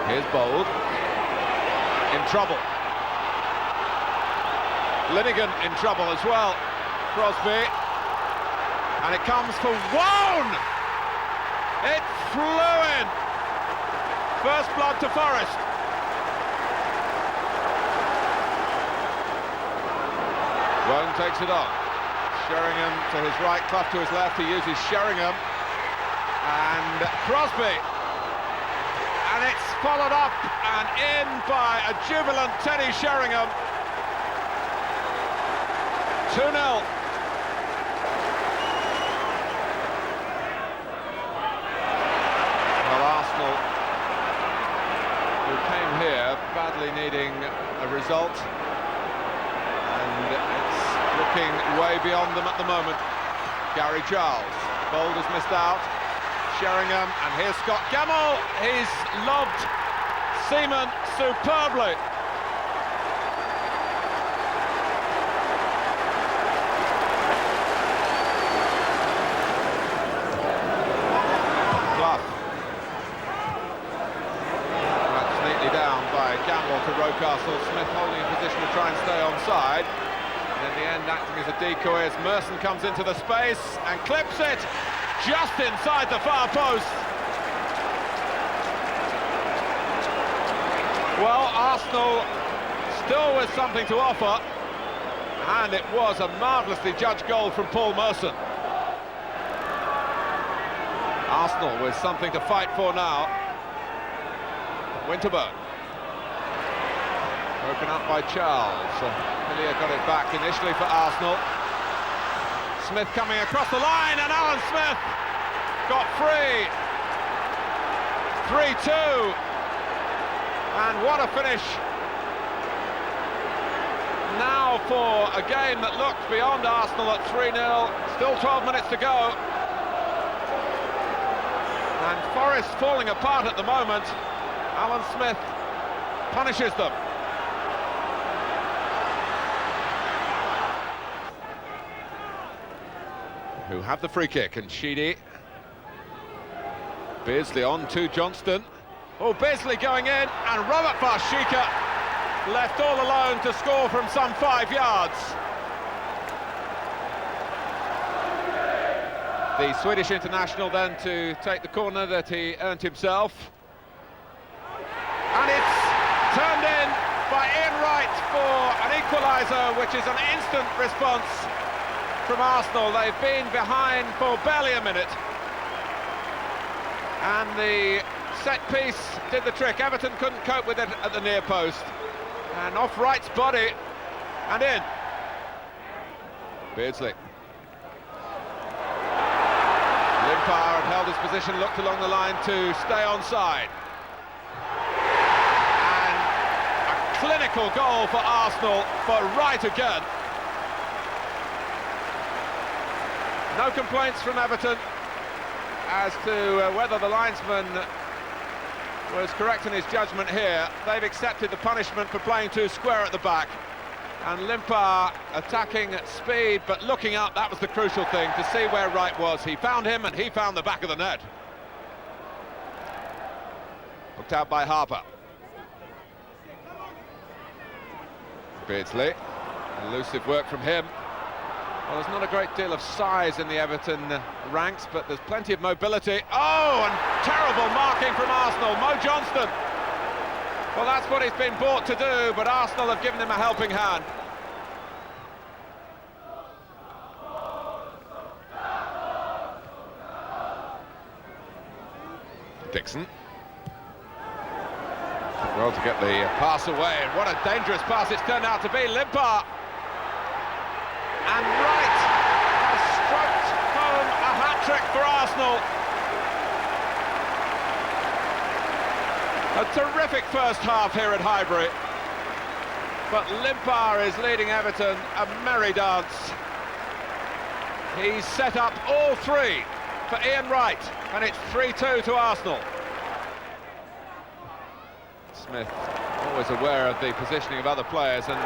Here's Bold, in trouble. Linnigan in trouble as well. Crosby, and it comes for Woan! It flew in! First blood to Forest. Woan takes it on. Sheringham to his right, Clough to his left. He uses Sheringham, and Crosby. And it's followed up and in by a jubilant Teddy Sheringham. 2-0. Well, Arsenal, who came here badly needing a result, and it's looking way beyond them at the moment. Gary Charles, Bold has missed out. Sheringham, and here's Scott Gemmell. He's lobbed Seaman superbly. Clough. That's neatly down by Campbell to Rocastle. Smith holding a position to try and stay onside. And in the end, acting as a decoy as Merson comes into the space and clips it just inside the far post. Well, Arsenal still with something to offer, and it was a marvellously judged goal from Paul Merson. Arsenal with something to fight for now. Winterburn. Broken up by Charles. Hillier got it back initially for Arsenal. Smith coming across the line, and Alan Smith got free. 3-2. And what a finish. Now for a game that looked beyond Arsenal at 3-0. Still 12 minutes to go. And Forest falling apart at the moment. Alan Smith punishes them. Who have the free kick, and Sheedy. Beardsley on to Johnston. Oh, Beardsley going in, and Robert Barshika left all alone to score from some 5 yards. The Swedish international then to take the corner that he earned himself. And it's turned in by Ian Wright for an equaliser, which is an instant response from Arsenal. They've been behind for barely a minute, and the set piece did the trick. Everton couldn't cope with it at the near post, and off Wright's body and in. Beardsley. Limpar had held his position, looked along the line to stay onside. And a clinical goal for Arsenal, for Wright again. No complaints from Everton as to whether the linesman was correct in his judgment here. They've accepted the punishment for playing too square at the back. And Limpar attacking at speed, but looking up, that was the crucial thing, to see where Wright was. He found him, and he found the back of the net. Hooked out by Harper. Beardsley, elusive work from him. Well, there's not a great deal of size in the Everton ranks, but there's plenty of mobility. Oh, and terrible marking from Arsenal. Mo Johnston. Well, that's what he's been bought to do, but Arsenal have given him a helping hand. Dixon. Well, to get the pass away, and what a dangerous pass it's turned out to be. Limpar. And Wright has stroked home a hat-trick for Arsenal. A terrific first half here at Highbury, but Limpar is leading Everton a merry dance. He's set up all three for Ian Wright, and it's 3-2 to Arsenal. Smith, always aware of the positioning of other players, and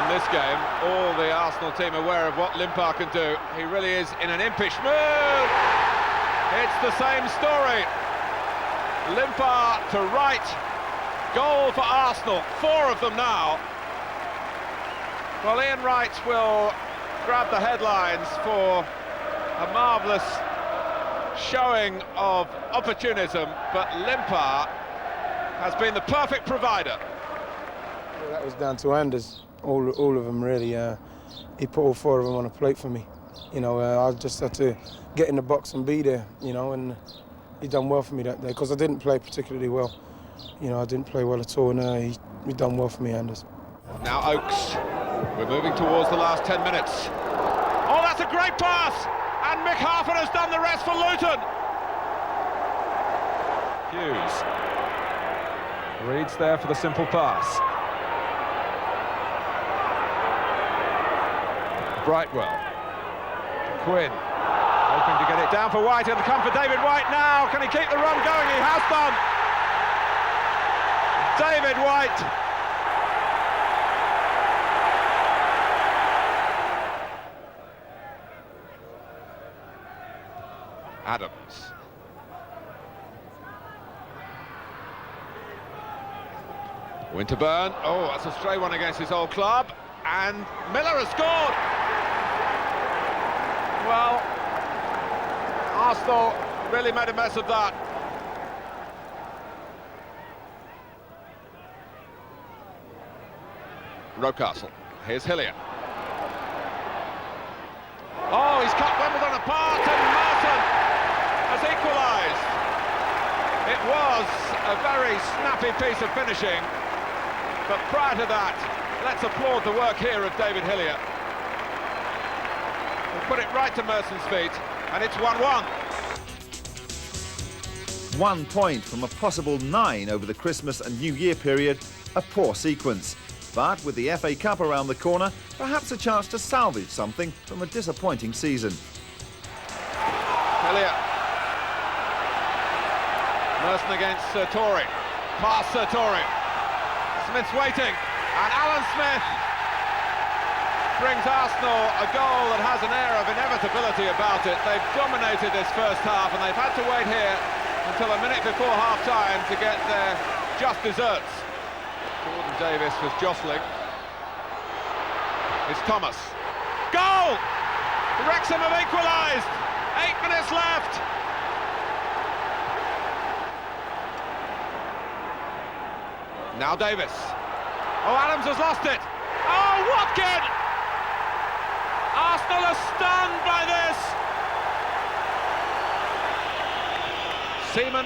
in this game, all the Arsenal team aware of what Limpar can do. He really is in an impish mood. It's the same story. Limpar to Wright, goal for Arsenal, 4 of them now. Well, Ian Wright will grab the headlines for a marvellous showing of opportunism, but Limpar has been the perfect provider. Well, that was down to Anders, all of them really. He put all 4 of them on a plate for me. You know, I just had to get in the box and be there, you know, and he done well for me that day, because I didn't play particularly well. You know, I didn't play well at all, and he done well for me, Anders. Now Oakes, we're moving towards the last 10 minutes. Oh, that's a great pass! And Mick Harford has done the rest for Luton. Hughes. Reeds there for the simple pass. Brightwell. Quinn. Hoping to get it down for White. It'll come for David White now. Can he keep the run going? He has done. David White. Adams. Winterburn. Oh, that's a stray one against his old club. And Miller has scored. Well, Arsenal really made a mess of that. Rocastle. Here's Hillier. Oh, he's cut Wimbledon apart, and Merton has equalised. It was a very snappy piece of finishing, but prior to that, let's applaud the work here of David Hillier. We'll put it right to Merson's feet, and it's 1-1. 1 point from a possible 9 over the Christmas and New Year period, a poor sequence. But with the FA Cup around the corner, perhaps a chance to salvage something from a disappointing season. Hillier. Merson against Torrey. Pass Torrey. Smith's waiting, and Alan Smith brings Arsenal a goal that has an air of inevitability about it. They've dominated this first half, and they've had to wait here until a minute before half-time to get their just desserts. Gordon Davis was jostling. It's Thomas. Goal! Wrexham have equalised. 8 minutes left. Now Davis. Oh, Adams has lost it. Oh, Watkin! Arsenal are stunned by this. Seaman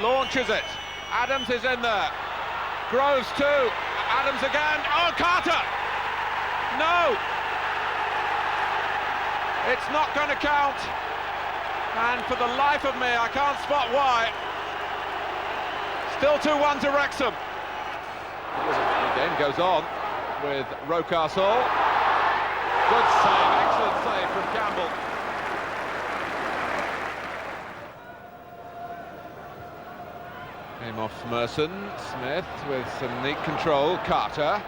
launches it. Adams is in there. Groves too. Adams again. Oh, Carter! No! It's not going to count. And for the life of me, I can't spot why. Still 2-1 to Wrexham. The game goes on with Rocastle. Good save, excellent save from Campbell. Came off Merson. Smith with some neat control. Carter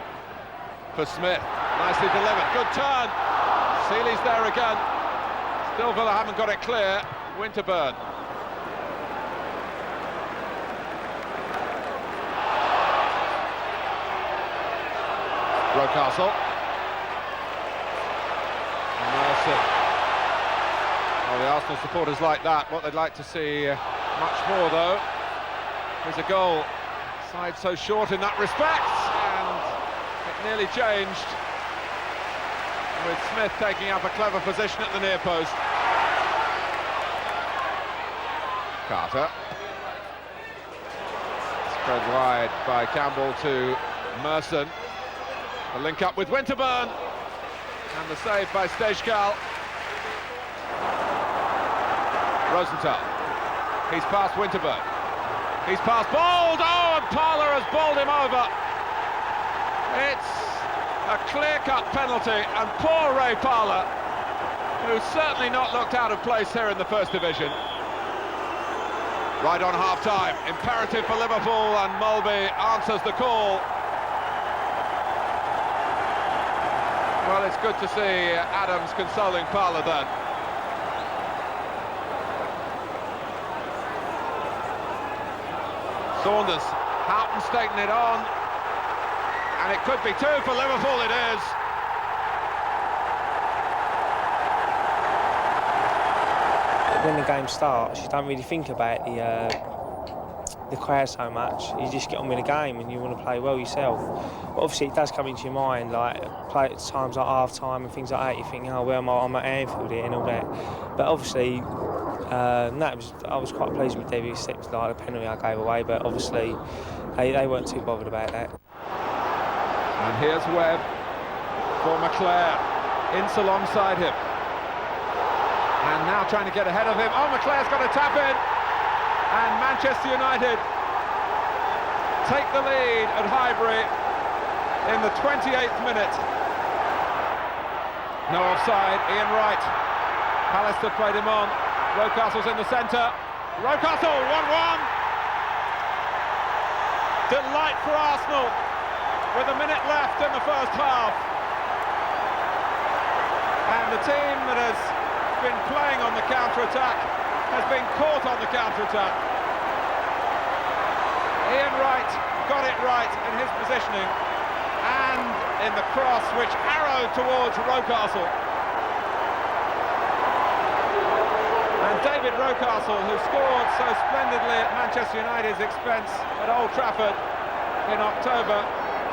for Smith. Nicely delivered. Good turn. Seeley's there again. Still Villa haven't got it clear. Winterburn. Rocastle. Merson. Oh, the Arsenal supporters like that. What they'd like to see much more, though, is a goal. Side so short in that respect, and it nearly changed, with Smith taking up a clever position at the near post. Carter. Spread wide by Campbell to Merson. The link up with Winterburn, and the save by Stejskal. Rosenthal. He's past Winterburn. He's past Bold. Oh, and Parler has bowled him over. It's a clear-cut penalty, and poor Ray Parler, who's certainly not looked out of place here in the First Division. Right on half-time. Imperative for Liverpool, and Mulby answers the call. Well, it's good to see Adams consoling Parler then. Saunders, Houghton's taken it on, and it could be two for Liverpool, it is. When the game starts, you don't really think about the crowd so much. You just get on with the game and you want to play well yourself. But obviously it does come into your mind, like play at times like half-time and things like that. You think, oh, well, I'm at Anfield here and all that. But obviously, I was quite pleased with Davies, except like the penalty I gave away. But obviously, they weren't too bothered about that. And here's Webb for McClare. Ince alongside him. And now trying to get ahead of him. Oh, McClare's got a tap in. And Manchester United take the lead at Highbury in the 28th minute. No offside, Ian Wright. Pallister played him on. Rocastle's in the centre. Rocastle, 1-1. Delight for Arsenal with a minute left in the first half. And the team that has been playing on the counter-attack has been caught on the counter-attack. Ian Wright got it right in his positioning and in the cross which arrowed towards Rocastle. And David Rocastle, who scored so splendidly at Manchester United's expense at Old Trafford in October,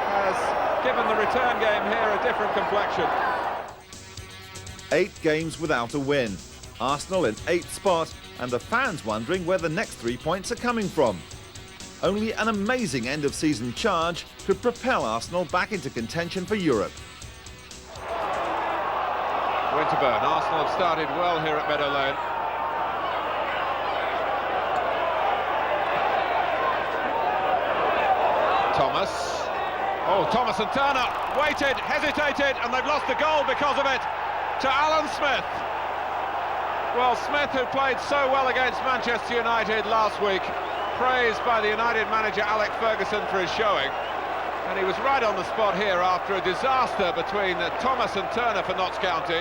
has given the return game here a different complexion. 8 games without a win. Arsenal in 8th spot, and the fans wondering where the next 3 points are coming from. Only an amazing end-of-season charge could propel Arsenal back into contention for Europe. Winterburn, Arsenal have started well here at Meadow Lane. Thomas. Oh, Thomas and Turner waited, hesitated, and they've lost the goal because of it to Alan Smith. Well, Smith, who played so well against Manchester United last week, praised by the United manager Alex Ferguson for his showing, and he was right on the spot here after a disaster between Thomas and Turner for Notts County.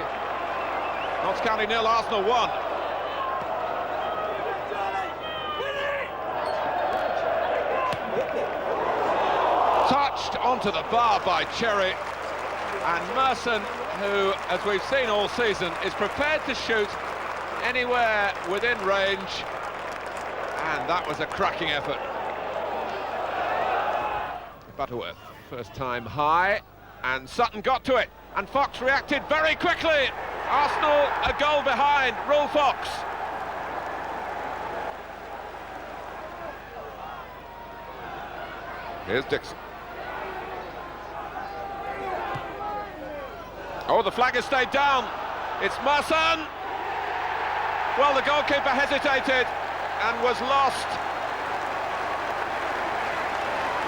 Notts County 0, Arsenal 1. Touched onto the bar by Cherry, and Merson, who, as we've seen all season, is prepared to shoot anywhere within range, and that was a cracking effort. Butterworth, first time high, and Sutton got to it, and Fox reacted very quickly. Arsenal a goal behind, Rule Fox. Here's Dixon. Oh, the flag has stayed down. It's Merson. Well, the goalkeeper hesitated and was lost.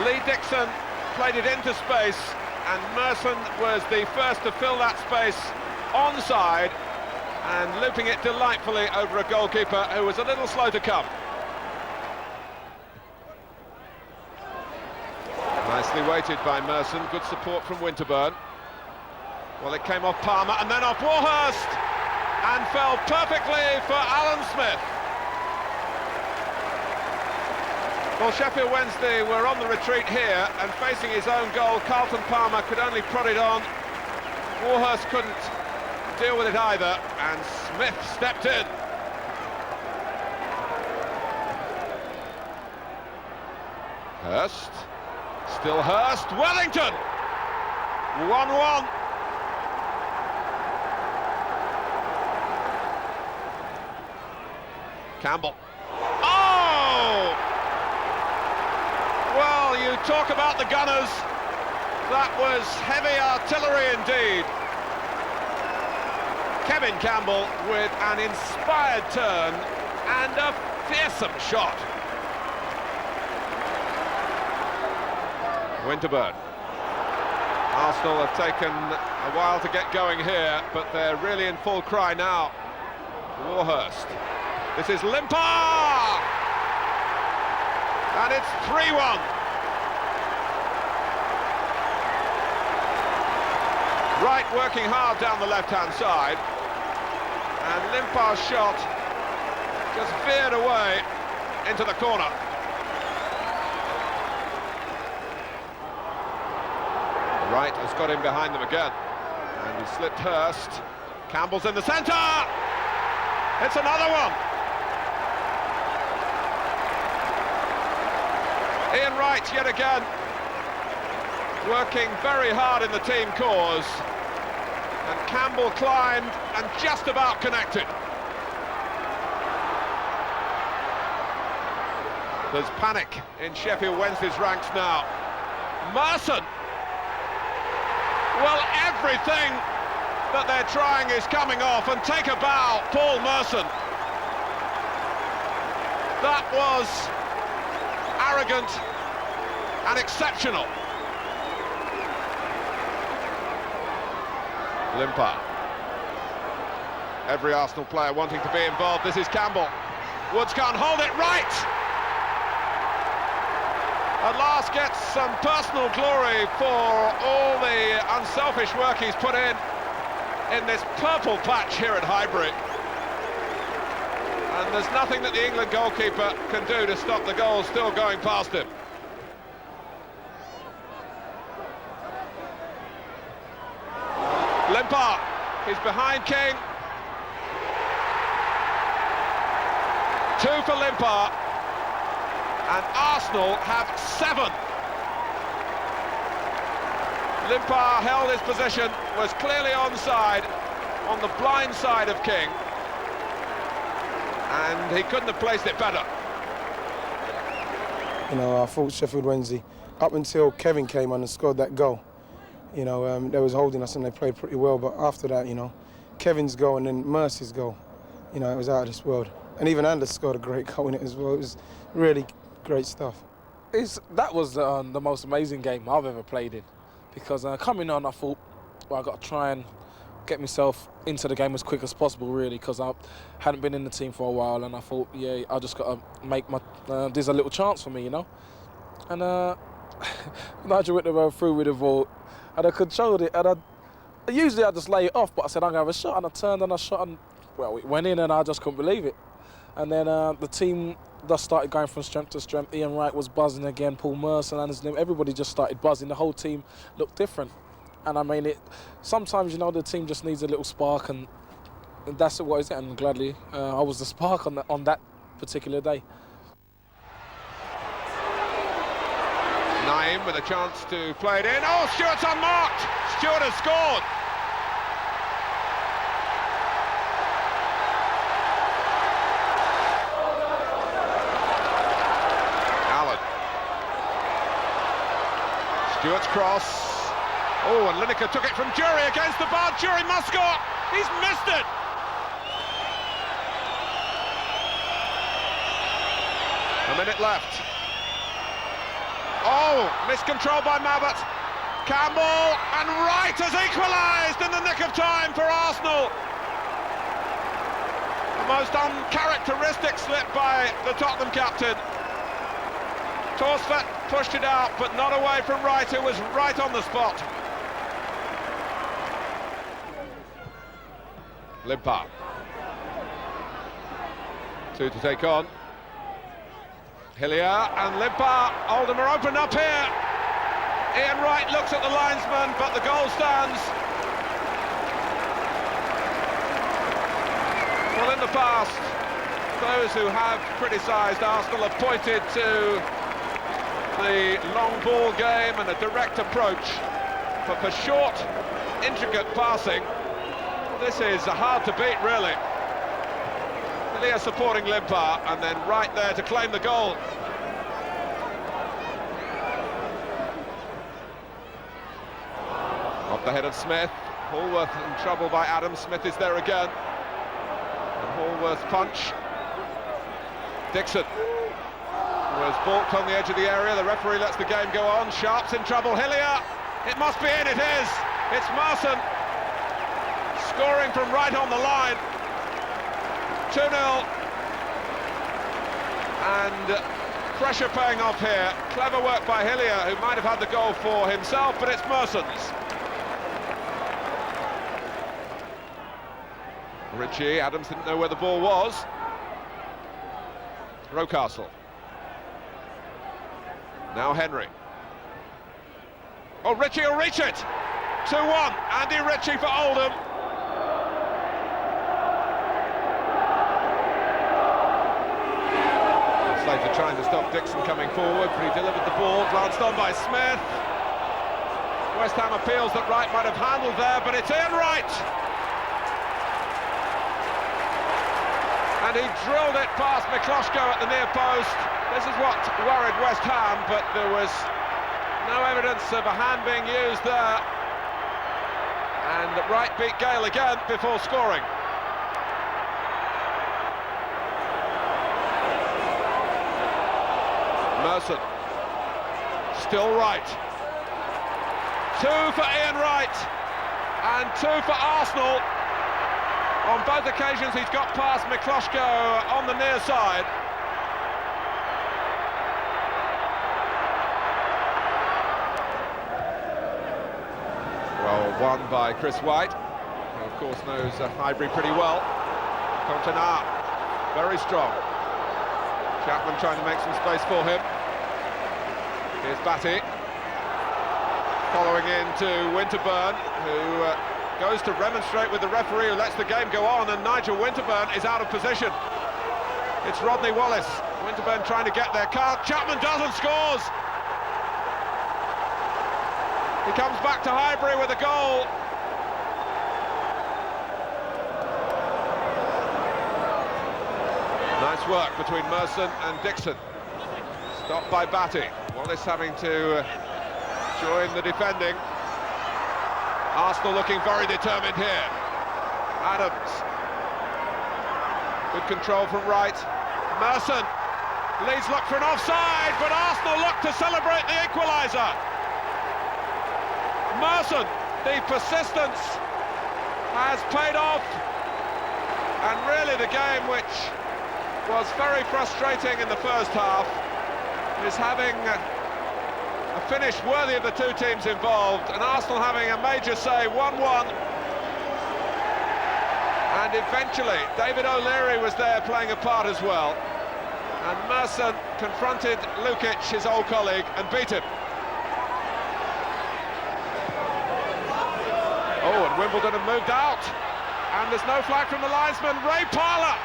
Lee Dixon played it into space, and Merson was the first to fill that space onside and looping it delightfully over a goalkeeper who was a little slow to come. Nicely weighted by Merson, good support from Winterburn. Well, it came off Palmer and then off Warhurst and fell perfectly for Alan Smith. Well, Sheffield Wednesday were on the retreat here and facing his own goal. Carlton Palmer could only prod it on. Warhurst couldn't deal with it either, and Smith stepped in. Hurst, still Hurst, Wellington! 1-1. Campbell. Oh! Well, you talk about the Gunners. That was heavy artillery indeed. Kevin Campbell with an inspired turn and a fearsome shot. Winterburn. Arsenal have taken a while to get going here, but they're really in full cry now. Warhurst. This is Limpar! And it's 3-1. Wright working hard down the left-hand side. And Limpar's shot just veered away into the corner. Wright has got him behind them again. And he slipped Hurst. Campbell's in the centre! It's another one! Ian Wright yet again working very hard in the team cause, and Campbell climbed and just about connected. There's panic in Sheffield Wednesday's ranks now. Merson! Well, everything that they're trying is coming off, and take a bow, Pål Lydersen. That was arrogant and exceptional. Limpar. Every Arsenal player wanting to be involved. This is Campbell. Woods can't hold it. Right! At last gets some personal glory for all the unselfish work he's put in this purple patch here at Highbury. And there's nothing that the England goalkeeper can do to stop the goal still going past him. Limpar, he's behind King. 2 for Limpar. And Arsenal have 7. Limpar held his position, was clearly onside, on the blind side of King. And he couldn't have placed it better. You know, I thought Sheffield Wednesday, up until Kevin came on and scored that goal, you know, they was holding us and they played pretty well. But after that, you know, Kevin's goal and then Mercy's goal, you know, it was out of this world. And even Anders scored a great goal in it as well. It was really great stuff. That was the most amazing game I've ever played in, because coming on, I thought, well, I've got to try and get myself into the game as quick as possible, really, because I hadn't been in the team for a while, and I thought, yeah, I just got to make my there's a little chance for me, you know. And Nigel Whitney through with the ball, and I controlled it, and usually I just lay it off, but I said I'm gonna have a shot, and I turned and I shot, and well, it went in, and I just couldn't believe it. And then the team just started going from strength to strength. Ian Wright was buzzing again, Paul Merson, and his name, everybody just started buzzing. The whole team looked different. And I mean, sometimes, you know, the team just needs a little spark, and that's what is it. And gladly, I was the spark on that particular day. Naim with a chance to play it in. Oh, Stuart's unmarked! Stuart has scored! Allen. Stuart's cross. Oh, and Lineker took it from Jury against the bar. Jury must score! He's missed it! A minute left. Oh, miscontrol by Mabbott. Campbell, and Wright has equalised in the nick of time for Arsenal. The most uncharacteristic slip by the Tottenham captain. Torsfett pushed it out, but not away from Wright, who was right on the spot. Limpar. Two to take on. Hillier and Limpar. Oldham are opened up here. Ian Wright looks at the linesman, but the goal stands. Well, in the past, those who have criticised Arsenal have pointed to the long ball game and a direct approach. But for short, intricate passing, this is hard to beat, really. Hillier supporting Limpar, and then right there to claim the goal. Off the head of Smith. Hallworth in trouble by Adams. Smith is there again. And Hallworth's punch. Dixon was balked on the edge of the area. The referee lets the game go on. Sharp's in trouble. Hillier. It must be in. It is. It's Marson. Scoring from right on the line. 2-0. And pressure paying off here. Clever work by Hillier, who might have had the goal for himself, but it's Merson's. Ritchie, Adams didn't know where the ball was. Rocastle. Now Henry. Oh, Ritchie will reach it! 2-1, Andy Ritchie for Oldham. Slater trying to stop Dixon coming forward, but he delivered the ball, glanced on by Smith. West Ham appeals that Wright might have handled there, but it's Ian Wright! And he drilled it past Mikloško at the near post. This is what worried West Ham, but there was no evidence of a hand being used there. And Wright beat Gale again before scoring. Merson, still Wright. 2 for Ian Wright, and 2 for Arsenal. On both occasions he's got past Mikloško on the near side. Well, won by Chris White, who of course knows Highbury pretty well. Cantona, very strong. Chapman trying to make some space for him. Here's Batty. Following into Winterburn, who goes to remonstrate with the referee, who lets the game go on, and Nigel Winterburn is out of position. It's Rodney Wallace. Winterburn trying to get there. Chapman does and scores! He comes back to Highbury with a goal. Nice work between Merson and Dixon. Stopped by Batty. Wallace having to join the defending. Arsenal looking very determined here. Adams. Good control from Wright. Merson. Leeds look for an offside, but Arsenal look to celebrate the equaliser. Merson, the persistence has paid off. And really the game, which was very frustrating in the first half, is having a finish worthy of the two teams involved, and Arsenal having a major say, 1-1. And eventually, David O'Leary was there playing a part as well. And Merson confronted Lukic, his old colleague, and beat him. Oh, and Wimbledon have moved out. And there's no flag from the linesman. Ray Parlour!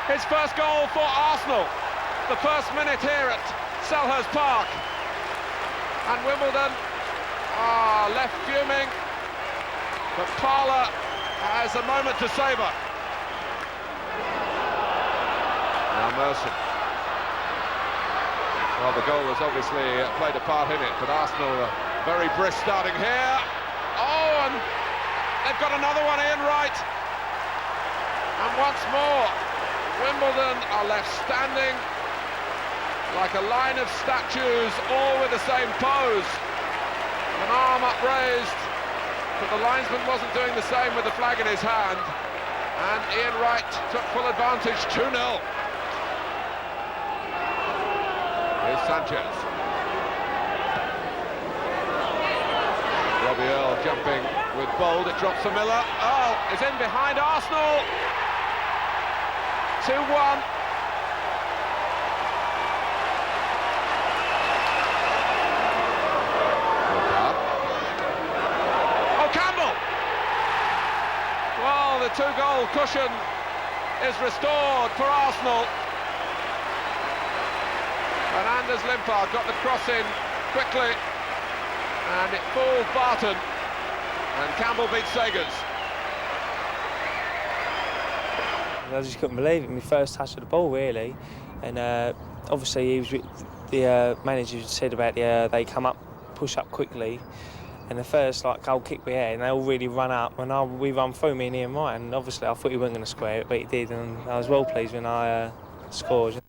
His first goal for Arsenal. The first minute here at Selhurst Park. And Wimbledon are left fuming, but Parlour has a moment to savour. Now Merson. Well, the goal has obviously played a part in it, but Arsenal are very brisk starting here. Oh, and they've got another one, Ian Wright. And once more, Wimbledon are left standing like a line of statues, all with the same pose. An arm upraised, but the linesman wasn't doing the same with the flag in his hand. And Ian Wright took full advantage, 2-0. Here's Sanchez. Robbie Earl jumping with bold, it drops to Miller. Earl is in behind Arsenal. 2-1. Oh, Campbell! Well, the two-goal cushion is restored for Arsenal. And Anders Limpar got the cross in quickly, and it falls Barton, and Campbell beats Sagers. I just couldn't believe it. My first touch of the ball, really, and obviously the manager said about they come up, push up quickly, and the first goal kick we had, and they all really run up, and we run through me and Ian Wright, and obviously I thought he wasn't going to square it, but he did, and I was well pleased when I scored.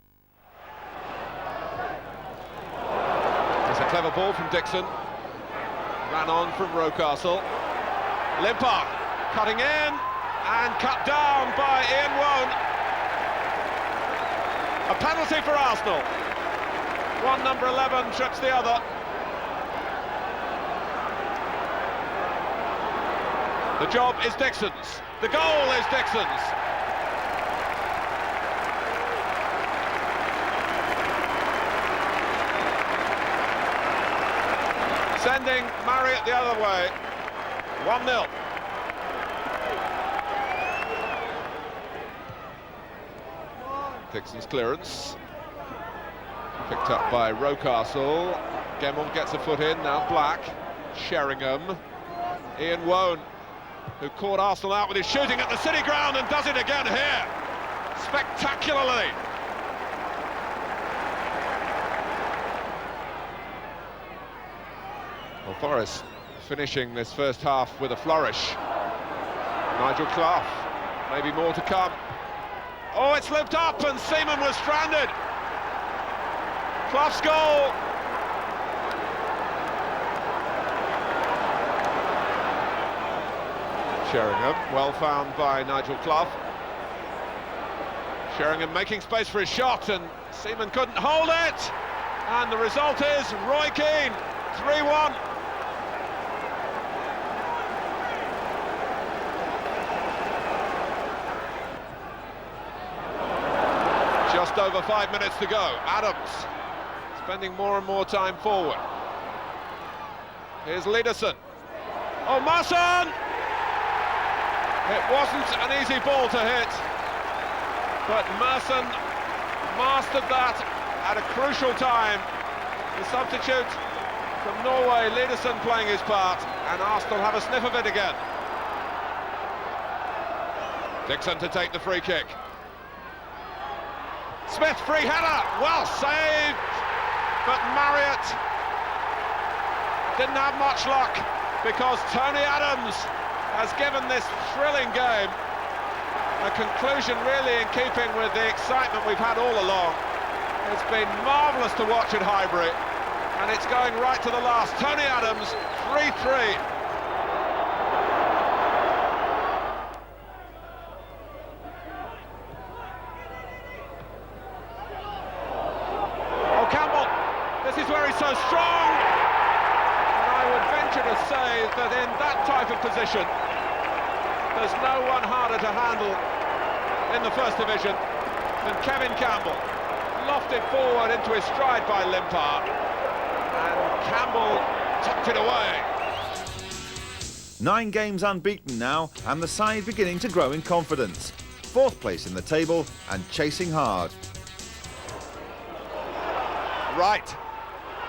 It's a clever ball from Dixon. Ran on from Rocastle. Limpar cutting in and cut down by Ian Wright. A penalty for Arsenal. One number 11 trips the other. The job is Dixon's. The goal is Dixon's. Sending Marriott the other way. 1-0. Dixon's clearance. Picked up by Rocastle. Gemmell gets a foot in, now Black. Sheringham. Ian Wright, who caught Arsenal out with his shooting at the City ground and does it again here. Spectacularly. Well, Forest finishing this first half with a flourish. Nigel Clough, maybe more to come. Oh, it's looped up and Seaman was stranded. Clough's goal. Sheringham, well found by Nigel Clough. Sheringham making space for his shot and Seaman couldn't hold it. And the result is Roy Keane, 3-1. Just over 5 minutes to go. Adams spending more and more time forward. Here's Lydersen. Oh, Merson! It wasn't an easy ball to hit, but Merson mastered that at a crucial time. The substitute from Norway, Lydersen, playing his part, and Arsenal have a sniff of it again. Dixon to take the free kick. Smith, free header, well saved, but Marriott didn't have much luck because Tony Adams has given this thrilling game a conclusion really in keeping with the excitement we've had all along. It's been marvellous to watch at Highbury, and it's going right to the last. Tony Adams, 3-3. This is where he's so strong, and I would venture to say that in that type of position there's no one harder to handle in the First Division than Kevin Campbell. Lofted forward into his stride by Limpar, and Campbell tucked it away. 9 games unbeaten now, and the side beginning to grow in confidence. 4th place in the table and chasing hard. Wright.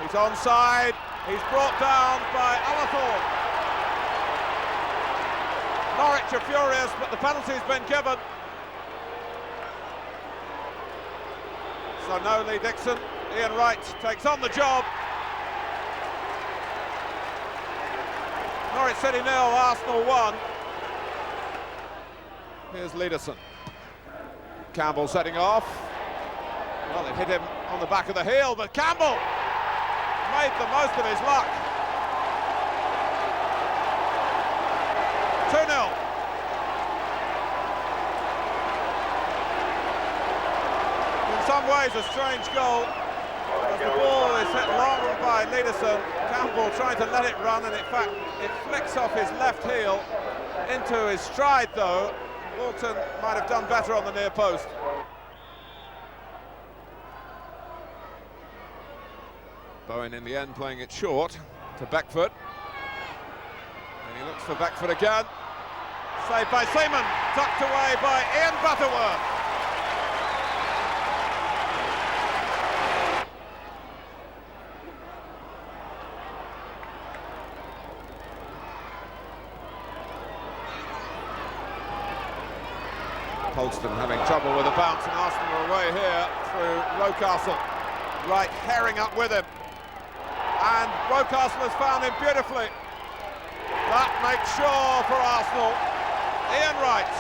He's onside. He's brought down by Alathorn. Norwich are furious, but the penalty's been given. So no Lee Dixon. Ian Wright takes on the job. Norwich City 0, Arsenal 1. Here's Lydersen. Campbell setting off. Well, it hit him on the back of the heel, but Campbell made the most of his luck. 2-0. In some ways a strange goal, as the ball is hit long by Lydersen. Campbell trying to let it run, and in fact it flicks off his left heel into his stride though. Walton might have done better on the near post. Bowen in the end playing it short to Beckford. And he looks for Beckford again. Saved by Seaman, tucked away by Ian Butterworth. Polston having trouble with a bounce, and Arsenal are away here through Rocastle. Wright herring up with him, and Rocastle has found him beautifully. That makes sure for Arsenal. Ian Wright,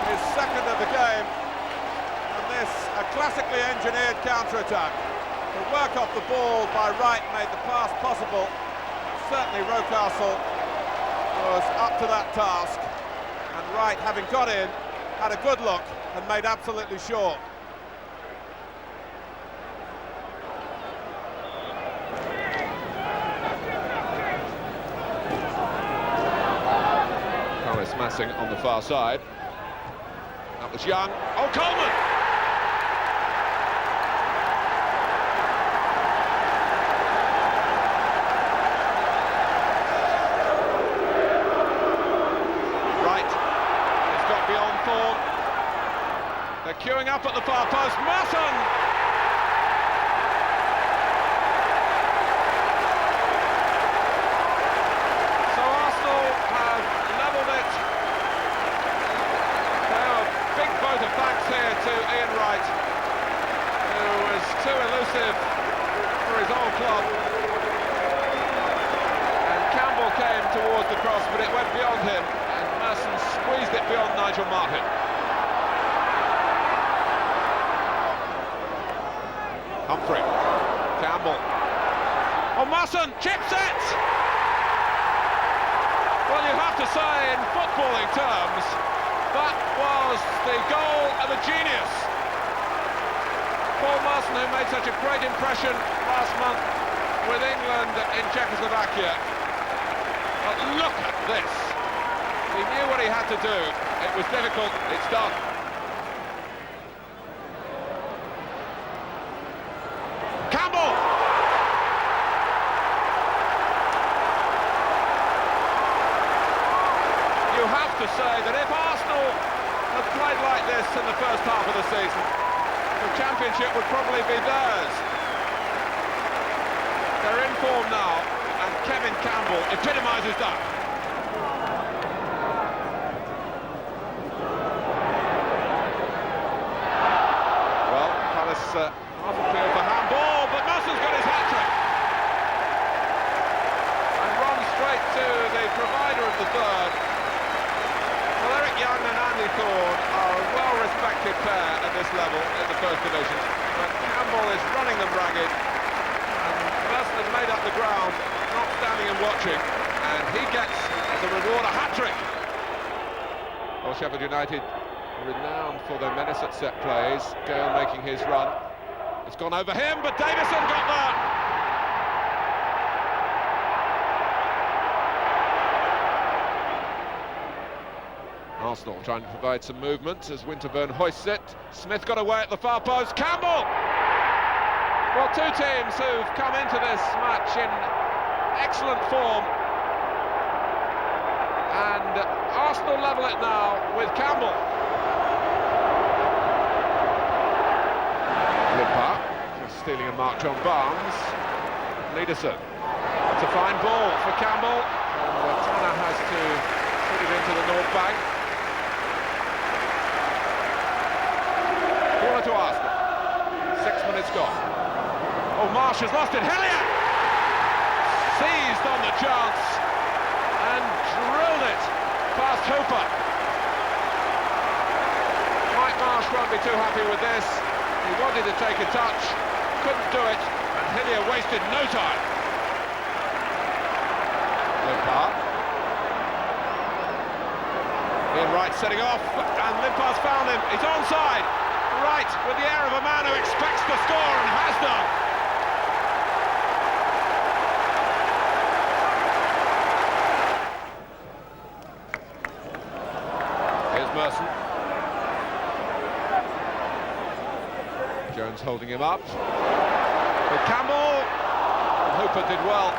his second of the game, and this a classically engineered counter-attack. The work off the ball by Wright made the pass possible. Certainly Rocastle was up to that task. And Wright, having got in, had a good look and made absolutely sure. Palace massing on the far side. That was Young. Oh, Coleman! They're queuing up at the far post. Merson! So Arsenal have levelled it. There a big vote of thanks here to Ian Wright, who was too elusive for his old club. And Campbell came towards the cross, but it went beyond him, and Merson squeezed it beyond Nigel Martin. Humphrey, Campbell, oh Merson, chips it! Well, you have to say, in footballing terms, that was the goal of a genius. Pål Lydersen, who made such a great impression last month with England in Czechoslovakia. But look at this. He knew what he had to do. It was difficult, it's done. Campbell! You have to say that if Arsenal had played like this in the first half of the season, the championship would probably be theirs. They're in form now, and Kevin Campbell epitomises that. Well, Palace half appeal for handball, but Merson's got his hat-trick. And runs straight to the provider of the third. Well, Eric Young and Andy Thorne are a well-respected pair at this level in the First Division. But Campbell is running them ragged. And Merson has made up the ground, not standing and watching. And he gets, as a reward, a hat-trick. Well, Sheffield United, renowned for their menace at set plays. Gale making his run. It's gone over him, but Davison got there. Arsenal trying to provide some movement as Winterburn hoists it. Smith got away at the far post. Campbell! Well, two teams who've come into this match in excellent form. And Arsenal level it now with Campbell. stealing a mark on Barnes. Lydersen. It's a fine ball for Campbell. And Tanner has to put it into the North Bank. Corner to Arsenal. 6 minutes gone. Oh, Marsh has lost it. Hillier seized on the chance and drilled it past Hooper. Mike Marsh won't be too happy with this. He wanted to take a touch, couldn't do it, and Hillier wasted no time. Limpar. Ian Wright setting off, and Limpar's found him. He's onside. Wright with the air of a man who expects to score and has done. Here's Merson. Jones holding him up. With Campbell. Hooper did well.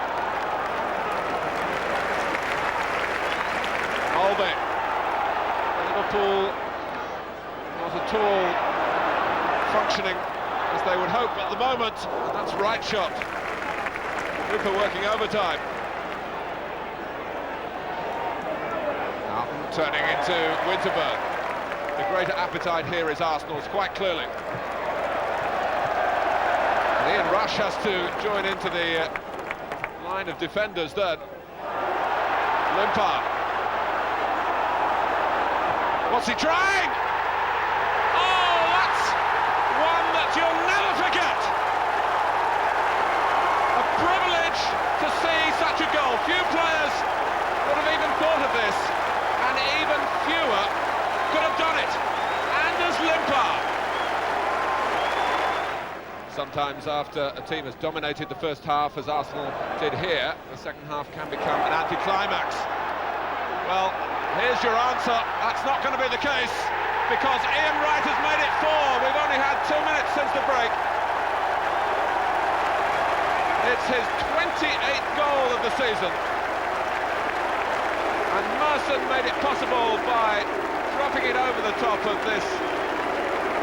Mulby. Liverpool not at all functioning as they would hope at the moment. And that's right shot. Hooper working overtime. Now turning into Winterburn. The greater appetite here is Arsenal's, quite clearly. And Ian Rush has to join into the line of defenders then. Limpar. What's he trying? Oh, that's one that you'll never forget. A privilege to see such a goal. Few players would have even thought of this, and even fewer could have done it. Anders Limpar. Sometimes after a team has dominated the first half, as Arsenal did here, the second half can become an anticlimax. Well, here's your answer. That's not going to be the case, because Ian Wright has made it 4. We've only had 2 minutes since the break. It's his 28th goal of the season. And Merson made it possible by dropping it over the top of this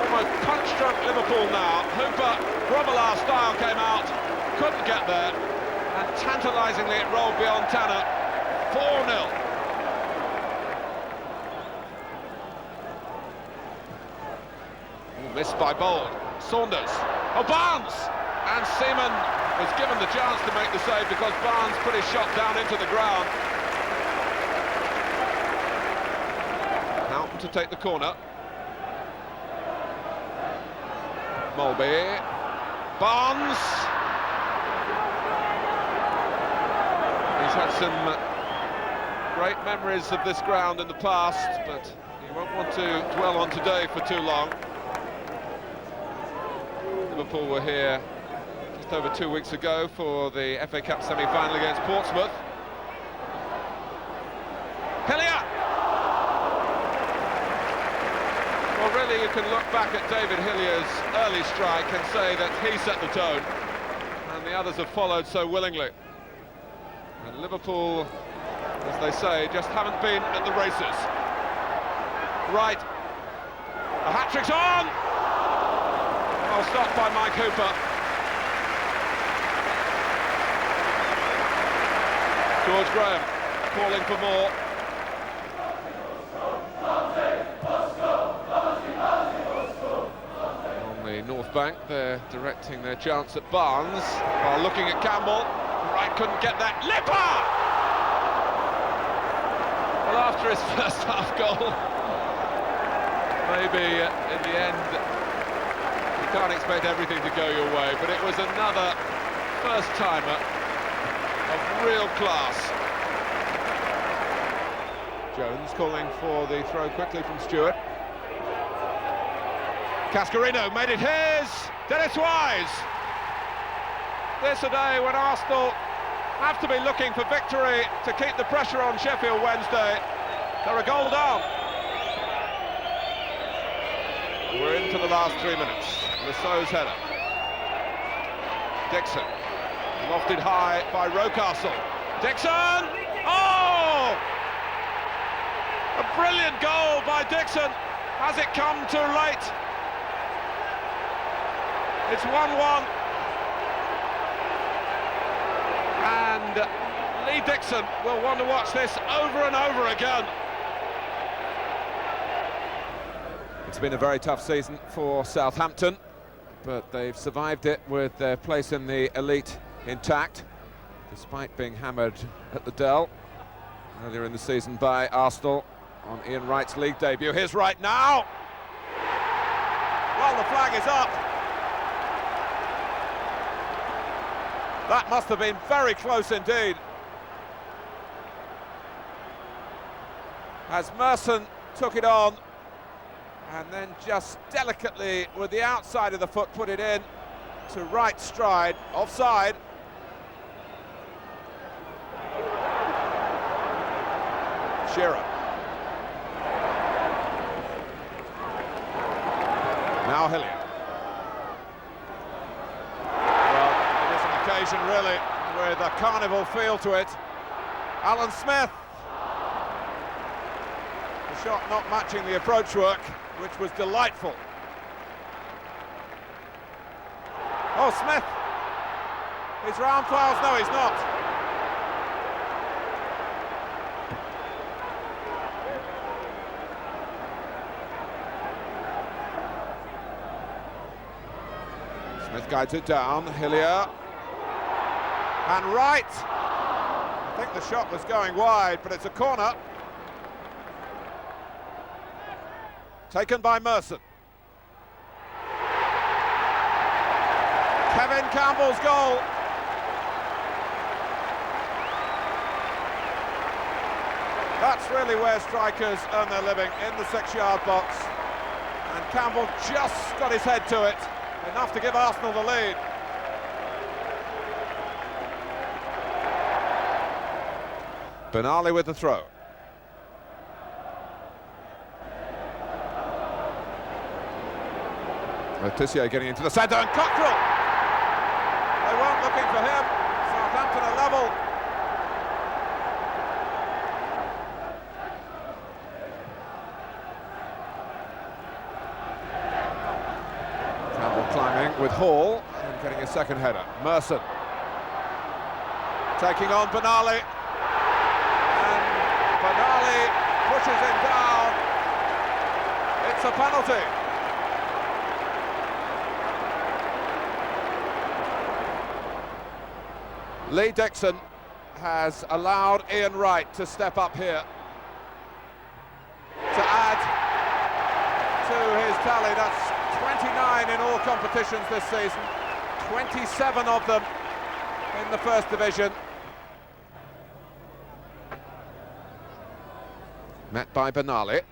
almost punch-drunk Liverpool now. Hooper, Grobbelaar style, came out, couldn't get there, and tantalisingly it rolled beyond Tanner. 4-0. Missed by Bold. Saunders. Oh, Barnes! And Seaman was given the chance to make the save because Barnes put his shot down into the ground. Houghton to take the corner. Mulby. Barnes. He's had some great memories of this ground in the past, but he won't want to dwell on today for too long. Liverpool were here just over 2 weeks ago for the FA Cup semi-final against Portsmouth. Hillier! Well, really, you can look back at David Hillier's early strike and say that he set the tone, and the others have followed so willingly. And Liverpool, as they say, just haven't been at the races. Right. A hat-trick's on! Well, stopped by Mike Hooper. George Graham calling for more. On the North Bank, they're directing their chance at Barnes while looking at Campbell. Wright couldn't get that. Limpar! Well, after his first half goal, maybe in the end, you can't expect everything to go your way, but it was another first-timer of real class. Jones calling for the throw quickly from Stuart. Cascarino made it his. Dennis Wise. This a day when Arsenal have to be looking for victory to keep the pressure on Sheffield Wednesday. They're a goal down. We're into the last 3 minutes. Rousseau's header. Dixon, lofted high by Rocastle. Dixon! Oh! A brilliant goal by Dixon. Has it come too late? It's 1-1. Lee Dixon will want to watch this over and over again. It's been a very tough season for Southampton, but they've survived it with their place in the elite intact, despite being hammered at the Dell earlier in the season by Arsenal on Ian Wright's league debut. Here's Wright now. Well, the flag is up. That must have been very close indeed. As Merson took it on, and then just delicately with the outside of the foot put it in to right stride, offside. Shearer. Now Hilliard. Well, it is an occasion really with a carnival feel to it. Alan Smith. The shot not matching the approach work, which was delightful. Oh, Smith. He's round fouls. No, he's not. Smith guides it down. Hilliard. And Wright. I think the shot was going wide, but it's a corner. Taken by Merson. Kevin Campbell's goal. That's really where strikers earn their living, in the 6-yard box. And Campbell just got his head to it, enough to give Arsenal the lead. Benali with the throw. Tissier getting into the centre, and Cockrell! They weren't looking for him. Southampton are level. Campbell climbing with Hall and getting a second header. Merson taking on Benali. And Benali pushes him down. It's a penalty. Lee Dixon has allowed Ian Wright to step up here to add to his tally. That's 29 in all competitions this season, 27 of them in the First Division. Met by Benali.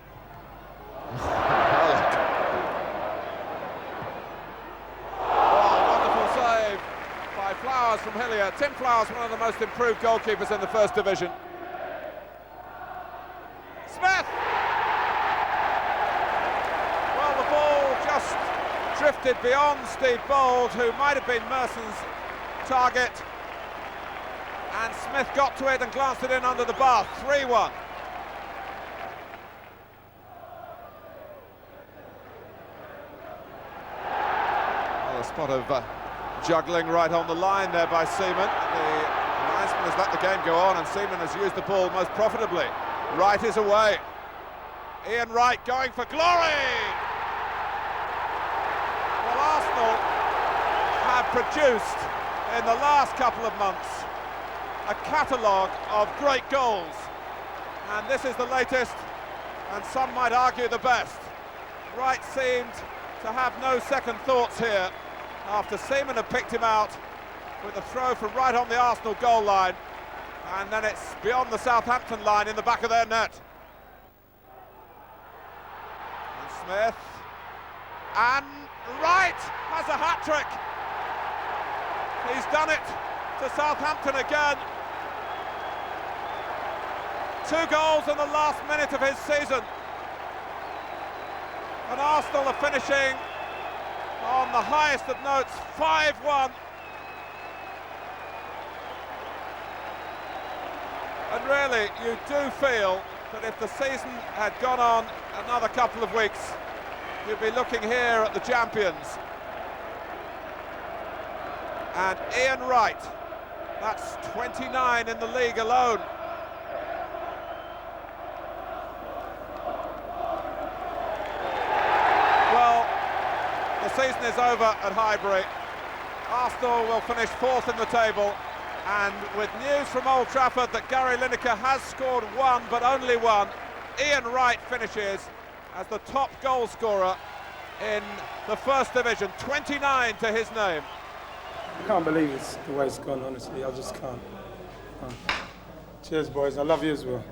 Flowers from Hilliard. Tim Flowers, one of the most improved goalkeepers in the First Division. Smith! Well, the ball just drifted beyond Steve Bold, who might have been Merson's target. And Smith got to it and glanced it in under the bar. 3-1. Well, a spot of juggling right on the line there by Seaman. The linesman has let the game go on, and Seaman has used the ball most profitably. Wright is away. Ian Wright going for glory! Well, Arsenal have produced in the last couple of months a catalogue of great goals, and this is the latest, and some might argue the best. Wright seemed to have no second thoughts here, after Seaman had picked him out with a throw from right on the Arsenal goal line, and then it's beyond the Southampton line in the back of their net. And Smith, and Wright has a hat-trick. He's done it to Southampton again. 2 goals in the last minute of his season. And Arsenal are finishing on the highest of notes, 5-1. And really, you do feel that if the season had gone on another couple of weeks, you'd be looking here at the champions. And Ian Wright That's 29 in the league alone. Well, the season is over at Highbury. Arsenal will finish 4th in the table, and with news from Old Trafford that Gary Lineker has scored one, but only one, Ian Wright finishes as the top goal scorer in the First Division, 29 to his name. I can't believe it's the way it's gone, honestly. I just can't. Cheers, boys. I love you as well.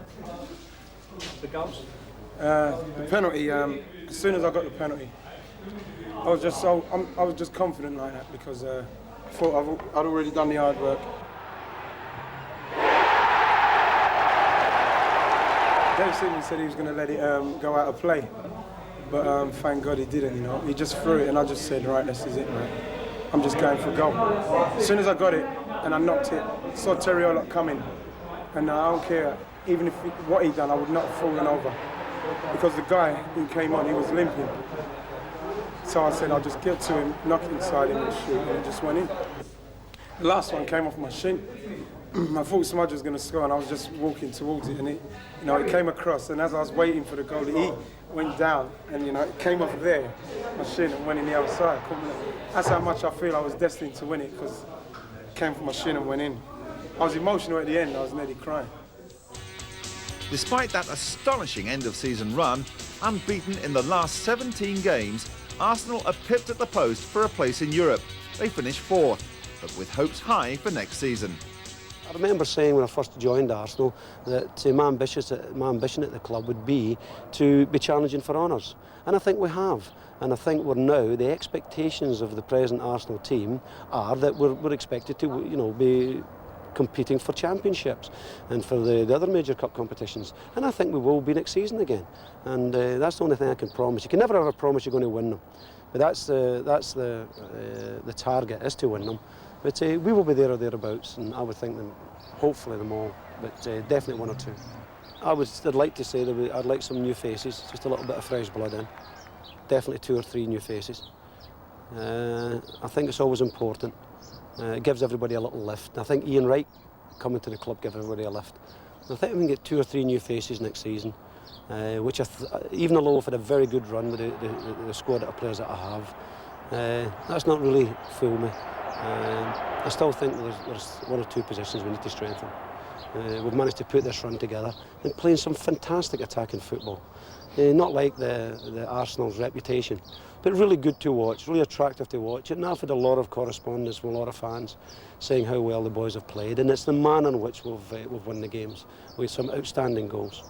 The goals? The penalty, as soon as I got the penalty, I was just confident like that because I thought I'd already done the hard work. Dave Seaman said he was going to let it go out of play, but thank God he didn't, you know. He just threw it and I just said, right, this is it, right. I'm just going for a goal. As soon as I got it and I knocked it, saw Terry Olot coming, and I don't care, even if what he done, I would not have fallen over. Because the guy who came on, he was limping. So I said, I'll just get to him, knock it inside him and shoot, and it just went in. The last one came off my shin. I thought Smudge was going to score and I was just walking towards it and it came across, and as I was waiting for the goal, he went down and it came off there, my shin, and went in the outside. That's how much I feel I was destined to win it, because it came from my shin and went in. I was emotional at the end, I was nearly crying. Despite that astonishing end-of-season run, unbeaten in the last 17 games, Arsenal are pipped at the post for a place in Europe. They finish 4th, but with hopes high for next season. I remember saying when I first joined Arsenal that my ambition at the club would be to be challenging for honours. And I think we have. And I think the expectations of the present Arsenal team are that we're expected to be competing for championships and for the other major cup competitions. And I think we will be next season again. And that's the only thing I can promise. You can never ever promise you're going to win them. But that's the target, is to win them. But we will be there or thereabouts, and I would think them, hopefully them all, but definitely one or two. I'd like to say that I'd like some new faces, just a little bit of fresh blood in. Definitely 2 or 3 new faces. I think it's always important. It gives everybody a little lift. I think Ian Wright coming to the club gives everybody a lift. I think we can get 2 or 3 new faces next season, which even though I've had a very good run with the squad of players that I have, that's not really fooled me. I still think there's 1 or 2 positions we need to strengthen. We've managed to put this run together and playing some fantastic attacking football. Not like the Arsenal's reputation, but really good to watch, really attractive to watch. And I've had a lot of correspondence with a lot of fans saying how well the boys have played, and it's the manner in which we've won the games with some outstanding goals.